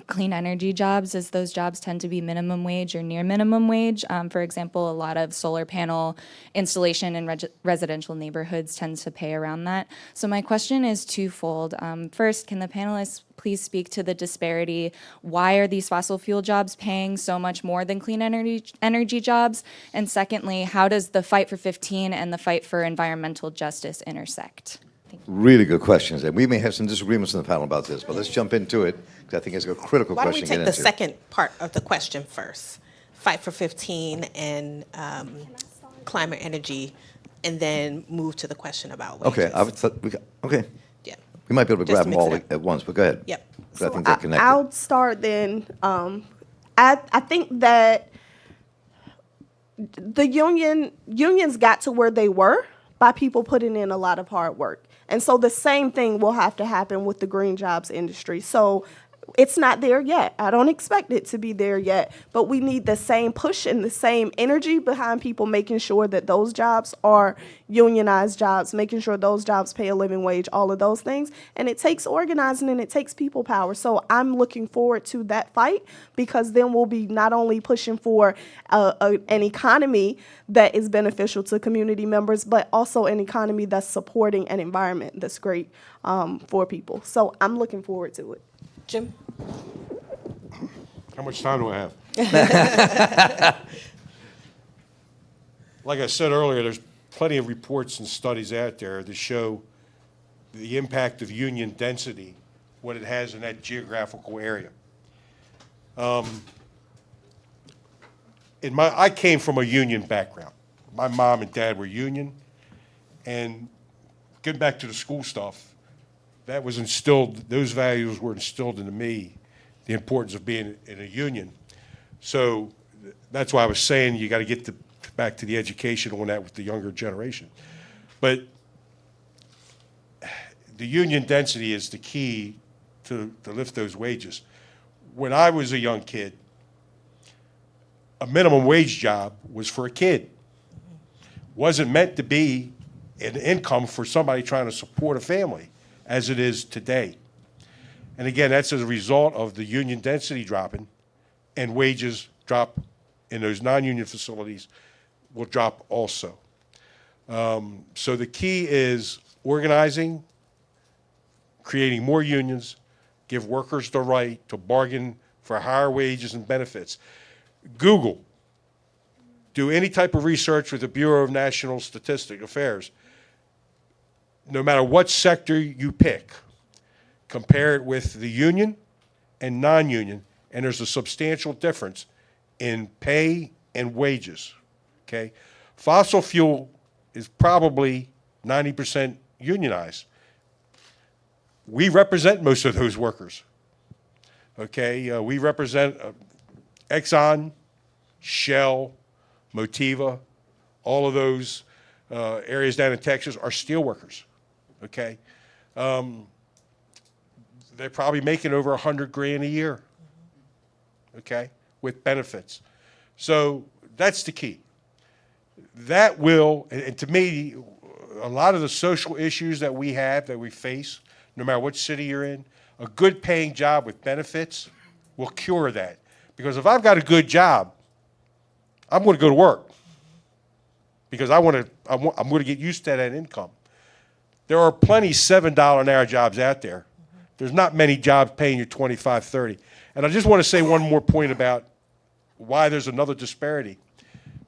clean energy jobs is those jobs tend to be minimum wage or near minimum wage. For example, a lot of solar panel installation in residential neighborhoods tends to pay around that. So my question is twofold. First, can the panelists please speak to the disparity? Why are these fossil fuel jobs paying so much more than clean energy jobs? And secondly, how does the fight for 15 and the fight for environmental justice intersect? Really good questions. And we may have some disagreements in the panel about this, but let's jump into it, because I think it's a critical Why don't question we to take get the into. second part of the question first? Fight for 15 and climate energy, and then move to the question about wages. Okay, okay. Yeah. We might be able to Just grab to them mix all it up. at once, but go ahead. Yep. 'Cause I think they're connected. I'll start then. I think that the unions got to where they were by people putting in a lot of hard work. And so the same thing will have to happen with the green jobs industry. So it's not there yet. I don't expect it to be there yet, but we need the same push and the same energy behind people making sure that those jobs are unionized jobs, making sure those jobs pay a living wage, all of those things. And it takes organizing and it takes people power. So I'm looking forward to that fight, because then we'll be not only pushing for an economy that is beneficial to community members, but also an economy that's supporting an environment that's great for people. So I'm looking forward to it. Jim? How much time do I have? Like I said earlier, there's plenty of reports and studies out there that show the impact of union density, what it has in that geographical area. I came from a union background. My mom and dad were union, and getting back to the school stuff, that was instilled, those values were instilled into me, the importance of being in a union. So that's why I was saying you got to get back to the education on that with the younger generation. But the union density is the key to lift those wages. When I was a young kid, a minimum wage job was for a kid. Wasn't meant to be an income for somebody trying to support a family, as it is today. And again, that's as a result of the union density dropping, and wages drop in those non-union facilities will drop also. So the key is organizing, creating more unions, give workers the right to bargain for higher wages and benefits. Google, do any type of research with the Bureau of National Statistic Affairs. No matter what sector you pick, compare it with the union and non-union, and there's a substantial difference in pay and wages, okay? Fossil fuel is probably 90% unionized. We represent most of those workers, okay? We represent Exxon, Shell, Motiva, all of those areas down in Texas are steel workers. Okay, they're probably making over $100,000 a year. Okay, with benefits. So that's the key. That will, and to me, a lot of the social issues that we have, that we face, no matter what city you're in, a good paying job with benefits will cure that. Because if I've got a good job, I'm going to go to work because I'm going to get used to that income. There are plenty $7 an hour jobs out there. There's not many jobs paying you $25, $30. And I just want to say one more point about why there's another disparity.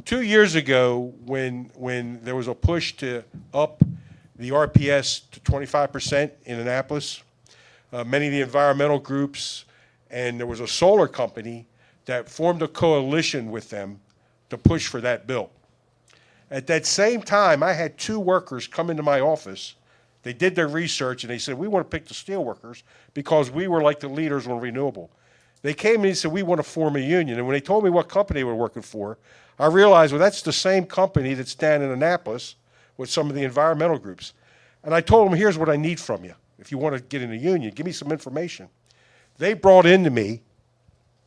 2 years ago, when there was a push to up the RPS to 25% in Annapolis, many of the environmental groups, and there was a solar company that formed a coalition with them to push for that bill. At that same time, I had 2 workers come into my office. They did their research, and they said, we want to pick the steel workers because we were like the leaders on renewable. They came in and said, we want to form a union. And when they told me what company they were working for, I realized, well, that's the same company that's down in Annapolis with some of the environmental groups. And I told them, here's what I need from you. If you want to get in a union, give me some information. They brought into me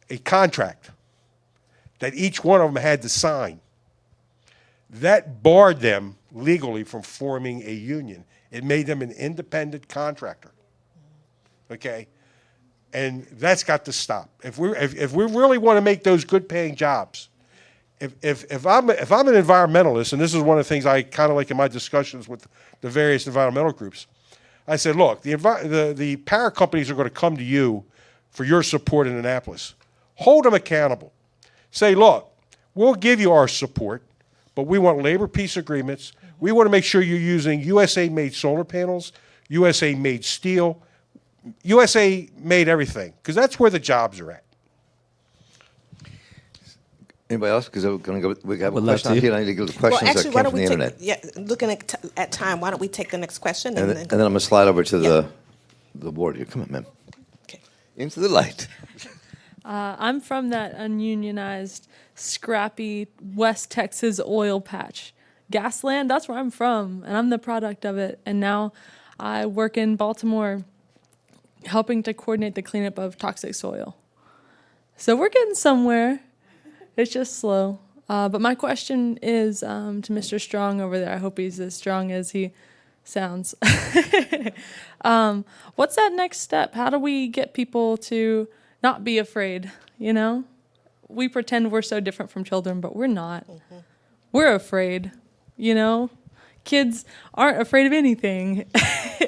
a contract that each one of them had to sign. That barred them legally from forming a union. It made them an independent contractor. Okay? And that's got to stop. If we really want to make those good paying jobs, if I'm an environmentalist, and this is one of the things I kind of like in my discussions with the various environmental groups, I said, look, the power companies are going to come to you for your support in Annapolis. Hold them accountable. Say, look, we'll give you our support, but we want labor peace agreements. We want to make sure you're using USA-made solar panels, USA-made steel, USA-made everything, because that's where the jobs are at. Anybody else? Because we're going to go. We have a Would love question to. here. I need to go to questions Well, actually, that why came don't from we the take? internet. Yeah, looking at time, why don't we take the next question And then I'm going to slide over to the board here. Come on, ma'am. Okay. Into the light. I'm from that ununionized, scrappy West Texas oil patch. Gasland, that's where I'm from, and I'm the product of it. And now I work in Baltimore helping to coordinate the cleanup of toxic soil. So we're getting somewhere. It's just slow. But my question is to Mr. Strong over there. I hope he's as strong as he sounds. What's that next step? How do we get people to not be afraid, you know? We pretend we're so different from children, but we're not. Mm-hmm. We're afraid, you know? Kids aren't afraid of anything.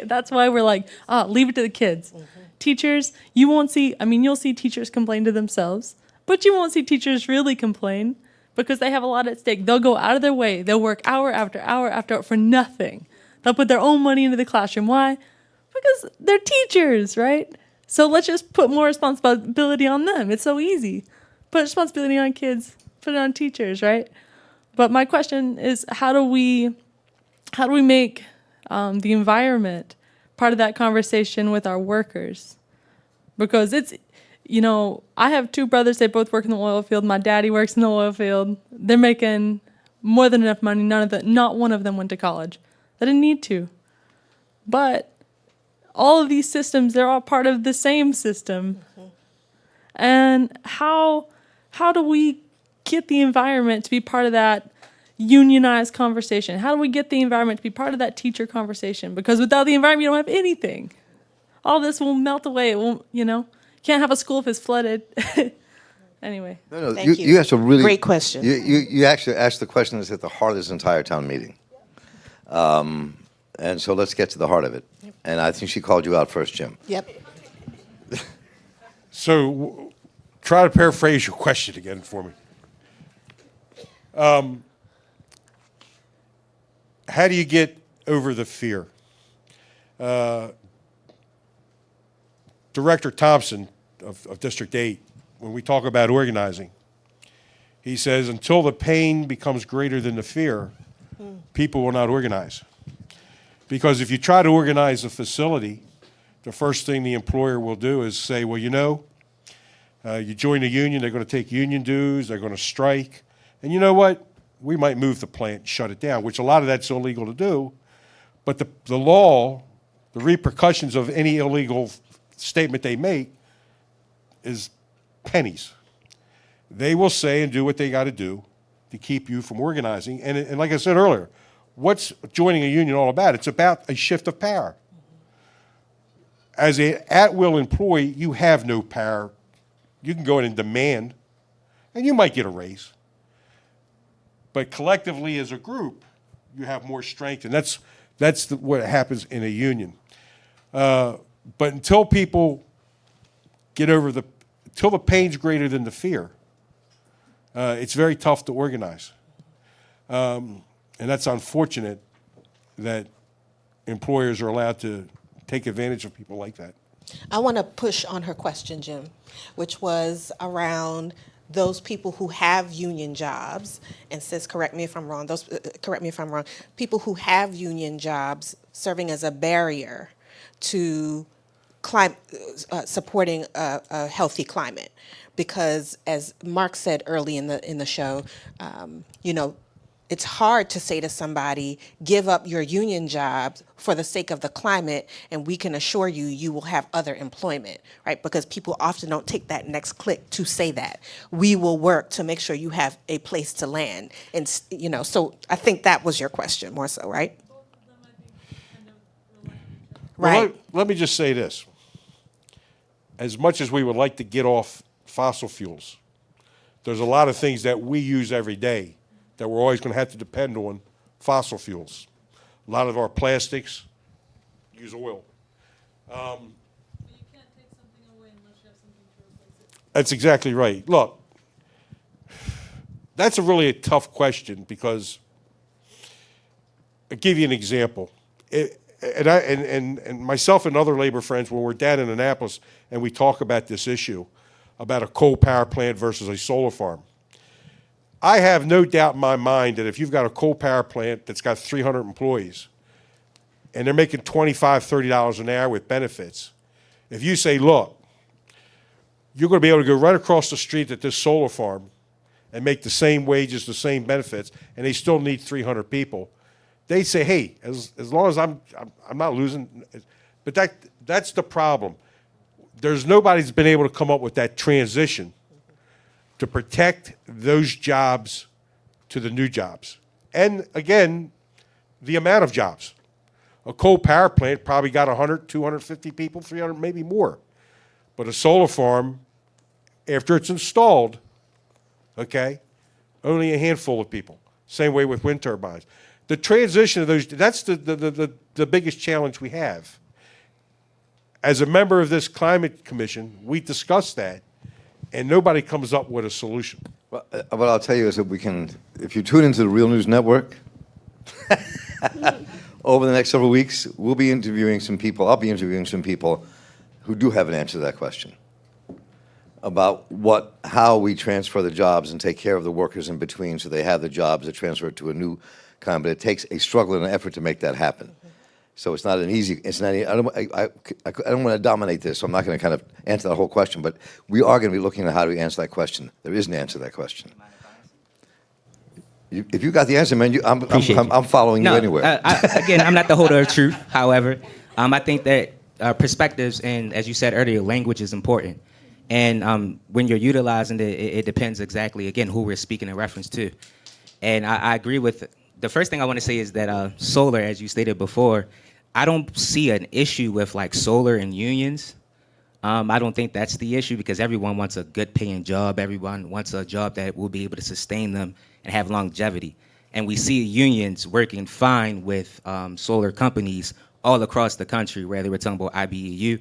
That's why we're like, leave it to the kids. Mm-hmm. Teachers, you'll see teachers complain to themselves, but you won't see teachers really complain because they have a lot at stake. They'll go out of their way. They'll work hour after hour after hour for nothing. They'll put their own money into the classroom. Why? Because they're teachers, right? So let's just put more responsibility on them. It's so easy. Put responsibility on kids, put it on teachers, right? But my question is, how do we make the environment part of that conversation with our workers? Because it's, I have 2 brothers. They both work in the oil field. My daddy works in the oil field. They're making more than enough money. Not one of them went to college. They didn't need to. But all of these systems, they're all part of the same system. Mm-hmm. And how do we get the environment to be part of that unionized conversation? How do we get the environment to be part of that teacher conversation? Because without the environment, you don't have anything. All this will melt away. It won't, can't have a school if it's flooded. Anyway. No, Thank you. You asked a really great question. You actually asked the question that's at the heart of this entire town meeting. And so let's get to the heart of it. Yep. And I think she called you out first, Jim. Yep. So try to paraphrase your question again for me. How do you get over the fear? Director Thompson of District 8, when we talk about organizing, he says, until the pain becomes greater than the fear, people will not organize. Because if you try to organize a facility, the first thing the employer will do is say, well, you join a union, they're going to take union dues, they're going to strike, and you know what? We might move the plant and shut it down, which a lot of that's illegal to do, but the law, the repercussions of any illegal statement they make is pennies. They will say and do what they got to do, to keep you from organizing. And like I said earlier, what's joining a union all about? It's about a shift of power. As an at-will employee, you have no power. You can go in and demand, and you might get a raise. But collectively as a group, you have more strength, and that's what happens in a union. But until people get over until the pain's greater than the fear, it's very tough to organize. And that's unfortunate that employers are allowed to take advantage of people like that. I want to push on her question, Jim, which was around those people who have union jobs, and sis, correct me if I'm wrong, people who have union jobs serving as a barrier to supporting a healthy climate. Because as Mark said early in the show, it's hard to say to somebody, give up your union jobs for the sake of the climate, and we can assure you, you will have other employment, right? Because people often don't take that next click to say that. We will work to make sure you have a place to land. And, so I think that was your question more so, right? Well, let me just say this. As much as we would like to get off fossil fuels, there's a lot of things that we use every day that we're always going to have to depend on fossil fuels. A lot of our plastics use oil. That's exactly right. Look, that's really a tough question because I'll give you an example. And myself and other labor friends, when we're down in Annapolis and we talk about this issue, about a coal power plant versus a solar farm, I have no doubt in my mind that if you've got a coal power plant that's got 300 employees and they're making $25, $30 an hour with benefits, if you say, look, you're going to be able to go right across the street at this solar farm and make the same wages, the same benefits, and they still need 300 people, they say, hey, as long as I'm not losing. But that's the problem. There's nobody's been able to come up with that transition to protect those jobs to the new jobs. And again, the amount of jobs. A coal power plant probably got 100, 250 people, 300, maybe more. But a solar farm, after it's installed, okay, only a handful of people. Same way with wind turbines. The transition of those, that's the biggest challenge we have. As a member of this climate commission, we discuss that, and nobody comes up with a solution. Well, what I'll tell you is that if you tune into the Real News Network, over the next several weeks, we'll be interviewing some people, I'll be interviewing some people who do have an answer to that question about how we transfer the jobs and take care of the workers in between so they have the jobs to transfer to a new kind, but it takes a struggle and an effort to make that happen. So it's not an easy, I don't want to dominate this, so I'm not going to kind of answer the whole question, but we are going to be looking at how do we answer that question. There is an answer to that question. If you got the answer, man, I'm following you anywhere. Again, I'm not the holder of truth. However, I think that perspectives and, as you said earlier, language is important. And when you're utilizing it, it depends exactly, again, who we're speaking in reference to. And I agree with, the first thing I want to say is that solar, as you stated before, I don't see an issue with like solar and unions. I don't think that's the issue because everyone wants a good paying job. Everyone wants a job that will be able to sustain them and have longevity. And we see unions working fine with solar companies all across the country, whether we're talking about IBEW,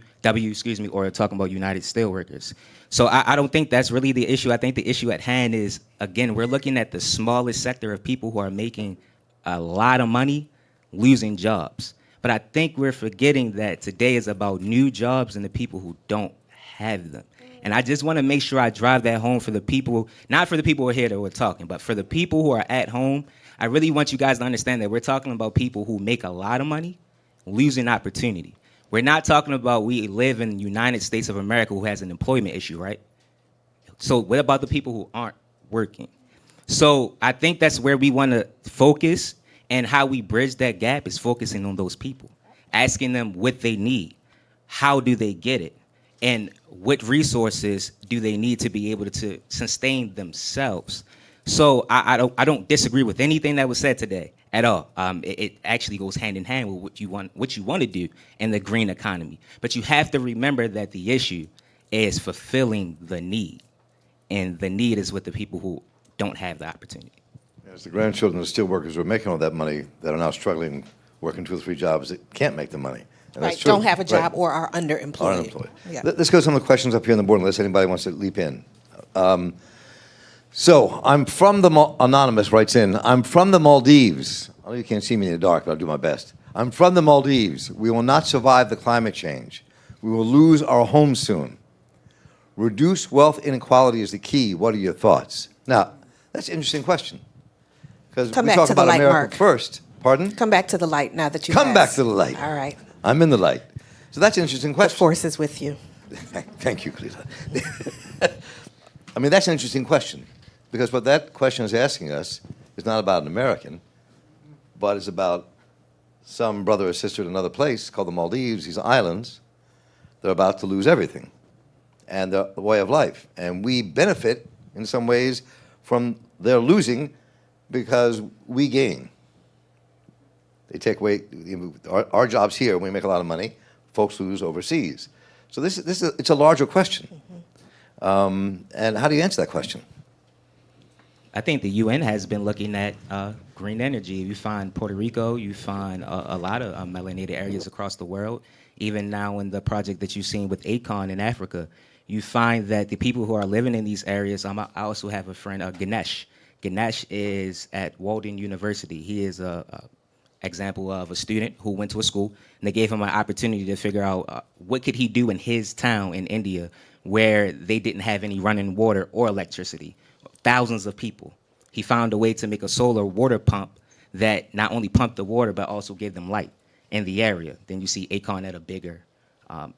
or talking about United Steelworkers. So I don't think that's really the issue. I think the issue at hand is, again, we're looking at the smallest sector of people who are making a lot of money losing jobs. But I think we're forgetting that today is about new jobs and the people who don't have them. And I just want to make sure I drive that home for the people, not for the people who are here that we're talking, but for the people who are at home. I really want you guys to understand that we're talking about people who make a lot of money losing opportunity. We're not talking about we live in the United States of America who has an employment issue, right? So what about the people who aren't working? So I think that's where we want to focus, and how we bridge that gap is focusing on those people, asking them what they need, how do they get it, and what resources do they need to be able to sustain themselves. So I don't disagree with anything that was said today at all. It actually goes hand in hand with what you want to do in the green economy. But you have to remember that the issue is fulfilling the need, and the need is with the people who don't have the opportunity. It's the grandchildren of steel workers who are making all that money that are now struggling, working 2 or 3 jobs that can't make the money. And that's Right, true. don't have a job Right. or are underemployed. Are unemployed. Yeah. Let's go to some of the questions up here on the board unless anybody wants to leap in. So I'm from the Anonymous writes in, I'm from the Maldives. I know you can't see me in the dark, but I'll do my best. I'm from the Maldives. We will not survive the climate change. We will lose our home soon. Reduce wealth inequality is the key. What are your thoughts? Now, that's an interesting question. Because Come we back talk to the about light, America Mark. first. Pardon? Come back to the light now that you Come back to the light. All right. I'm in the light. So that's an interesting The question. force is with you. Thank you, Kalila. I mean, that's an interesting question, because what that question is asking us is not about an American, but it's about some brother or sister in another place called the Maldives, these islands. They're about to lose everything and their way of life. And we benefit in some ways from their losing because we gain. They take away our jobs here, we make a lot of money. Folks lose overseas. So it's a larger question. And how do you answer that question? I think the UN has been looking at green energy. You find Puerto Rico, you find a lot of melanated areas across the world. Even now in the project that you've seen with ACON in Africa, you find that the people who are living in these areas, I also have a friend, Ganesh. Ganesh is at Walden University. He is a example of a student who went to a school, and they gave him an opportunity to figure out what could he do in his town in India where they didn't have any running water or electricity. Thousands of people. He found a way to make a solar water pump that not only pumped the water, but also gave them light in the area. Then you see ACON at a bigger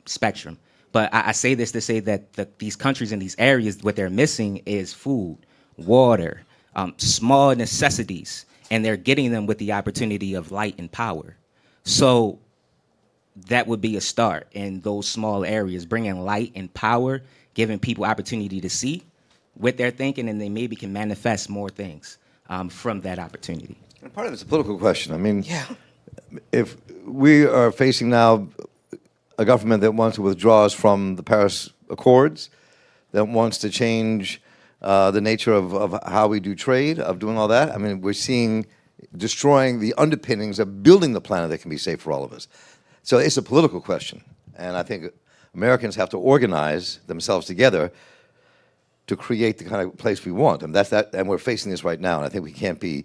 spectrum. But I say this to say that these countries in these areas, what they're missing is food, water, small necessities, and they're getting them with the opportunity of light and power. So that would be a start in those small areas, bringing light and power, giving people opportunity to see what they're thinking, and they maybe can manifest more things from that opportunity. And part of it's a political question. I mean, if we are facing now a government that wants to withdraw us from the Paris Accords, that wants to change the nature of how we do trade, of doing all that. I mean, we're seeing destroying the underpinnings of building the planet that can be safe for all of us. So it's a political question, and I think Americans have to organize themselves together to create the kind of place we want, and that's that. And we're facing this right now, and I think we can't be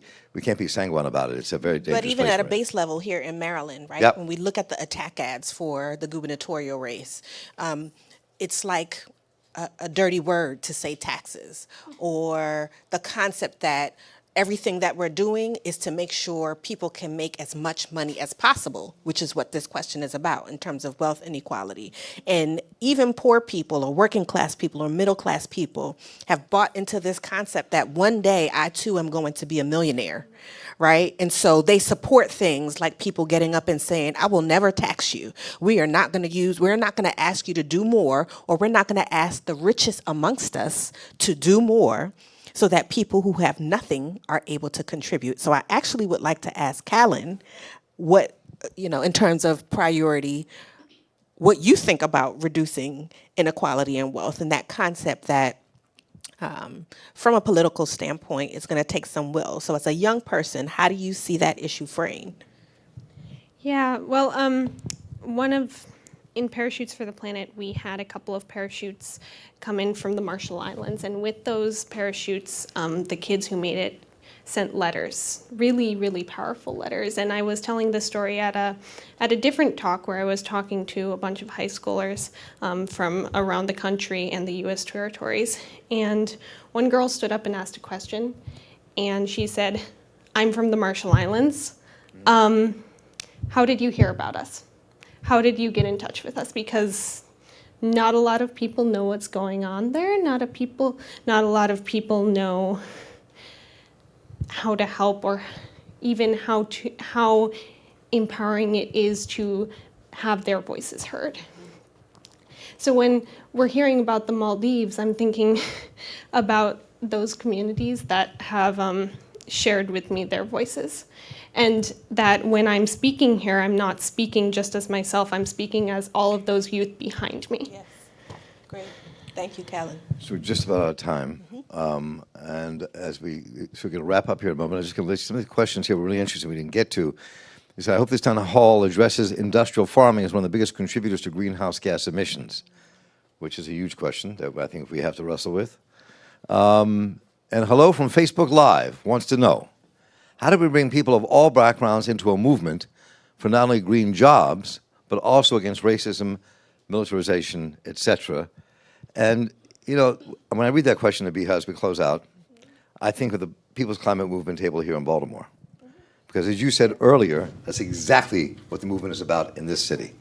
sanguine about it. It's a very dangerous. But even place at a right base level here in Maryland, right? Yep. When we look at the attack ads for the gubernatorial race, it's like a dirty word to say taxes, or the concept that everything that we're doing is to make sure people can make as much money as possible, which is what this question is about in terms of wealth inequality. And even poor people or working class people or middle class people have bought into this concept that one day I too am going to be a millionaire, right? And so they support things like people getting up and saying, I will never tax you. We're not going to ask you to do more, or we're not going to ask the richest amongst us to do more, so that people who have nothing are able to contribute. So I actually would like to ask Callan what, in terms of priority, what you think about reducing inequality and wealth, and that concept that from a political standpoint, it's going to take some will. So as a young person, how do you see that issue framed? Yeah, well, in Parachutes for the Planet, we had a couple of parachutes come in from the Marshall Islands, and with those parachutes, the kids who made it sent letters, really, really powerful letters. And I was telling this story at a different talk where I was talking to a bunch of high schoolers from around the country and the U.S. territories. And one girl stood up and asked a question, and she said, "I'm from the Marshall Islands. How did you hear about us? How did you get in touch with us? Because not a lot of people know what's going on there. Not a lot of people know how to help, or even how empowering it is to have their voices heard." So when we're hearing about the Maldives, I'm thinking about those communities that have shared with me their voices. And that when I'm speaking here, I'm not speaking just as myself, I'm speaking as all of those youth behind me. Yes, great. Thank you, Callan. So we're just about out of time. And as we're going to wrap up here in a moment, I'm just going to list some of the questions here were really interesting we didn't get to. Is I hope this town hall addresses industrial farming as one of the biggest contributors to greenhouse gas emissions, which is a huge question that I think we have to wrestle with. And hello from Facebook Live wants to know, how do we bring people of all backgrounds into a movement for not only green jobs, but also against racism, militarization, etc.? And, you know, when I read that question to Biha as we close out, I think of the People's Climate Movement table here in Baltimore. Because as you said earlier, that's exactly what the movement is about in this city.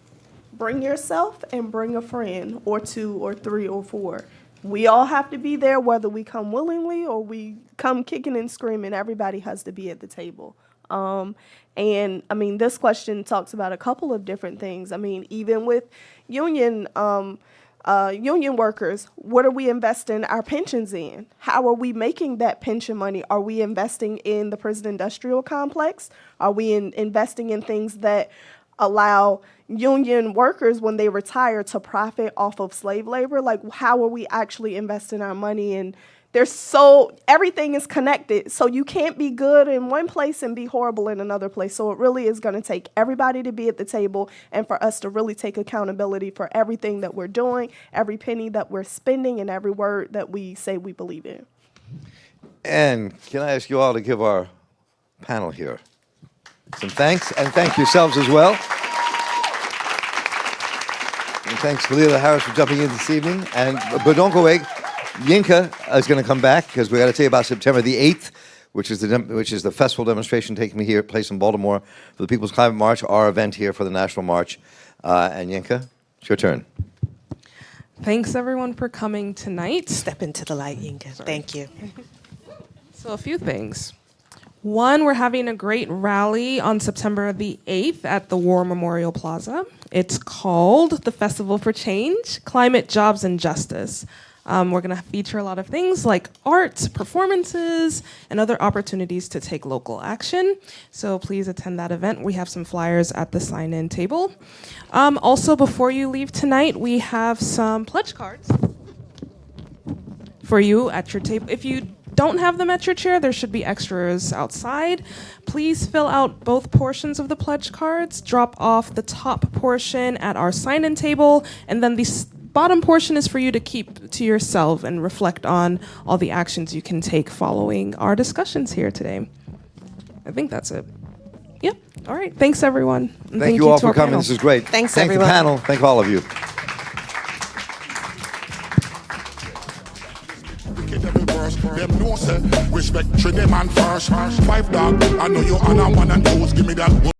Bring yourself and bring a friend or two or three or four. We all have to be there, whether we come willingly or we come kicking and screaming. Everybody has to be at the table. And I mean, this question talks about a couple of different things. I mean, even with union workers, what are we investing our pensions in? How are we making that pension money? Are we investing in the prison industrial complex? Are we investing in things that allow union workers, when they retire, to profit off of slave labor? Like, how are we actually investing our money? And everything is connected. So you can't be good in one place and be horrible in another place. So it really is going to take everybody to be at the table and for us to really take accountability for everything that we're doing, every penny that we're spending, and every word that we say we believe in. And can I ask you all to give our panel here some thanks, and thank yourselves as well. And thanks, Khalila Harris, for jumping in this evening. But don't go away. Yinka is going to come back because we got to tell you about September the 8th, which is the festival demonstration taking place in Baltimore for the People's Climate March, our event here for the National March. And Yinka, it's your turn. Thanks, everyone, for coming tonight. Step into the light, Yinka. Thank you. So a few things. One, we're having a great rally on September the 8th at the War Memorial Plaza. It's called the Festival for Change, Climate, Jobs, and Justice. We're going to feature a lot of things like art, performances, and other opportunities to take local action. So please attend that event. We have some flyers at the sign-in table. Also, before you leave tonight, we have some pledge cards for you at your table. If you don't have them at your chair, there should be extras outside. Please fill out both portions of the pledge cards. Drop off the top portion at our sign-in table, and then the bottom portion is for you to keep to yourself and reflect on all the actions you can take following our discussions here today. I think that's it. Yep. All right. Thanks, everyone. And Thank you all to for our coming. panel. This is great. Thanks, Thank everyone. the panel. Thank all of you. Them know say respect to them and first. 5 dog, I know you and I 1 and 2s. Give me that.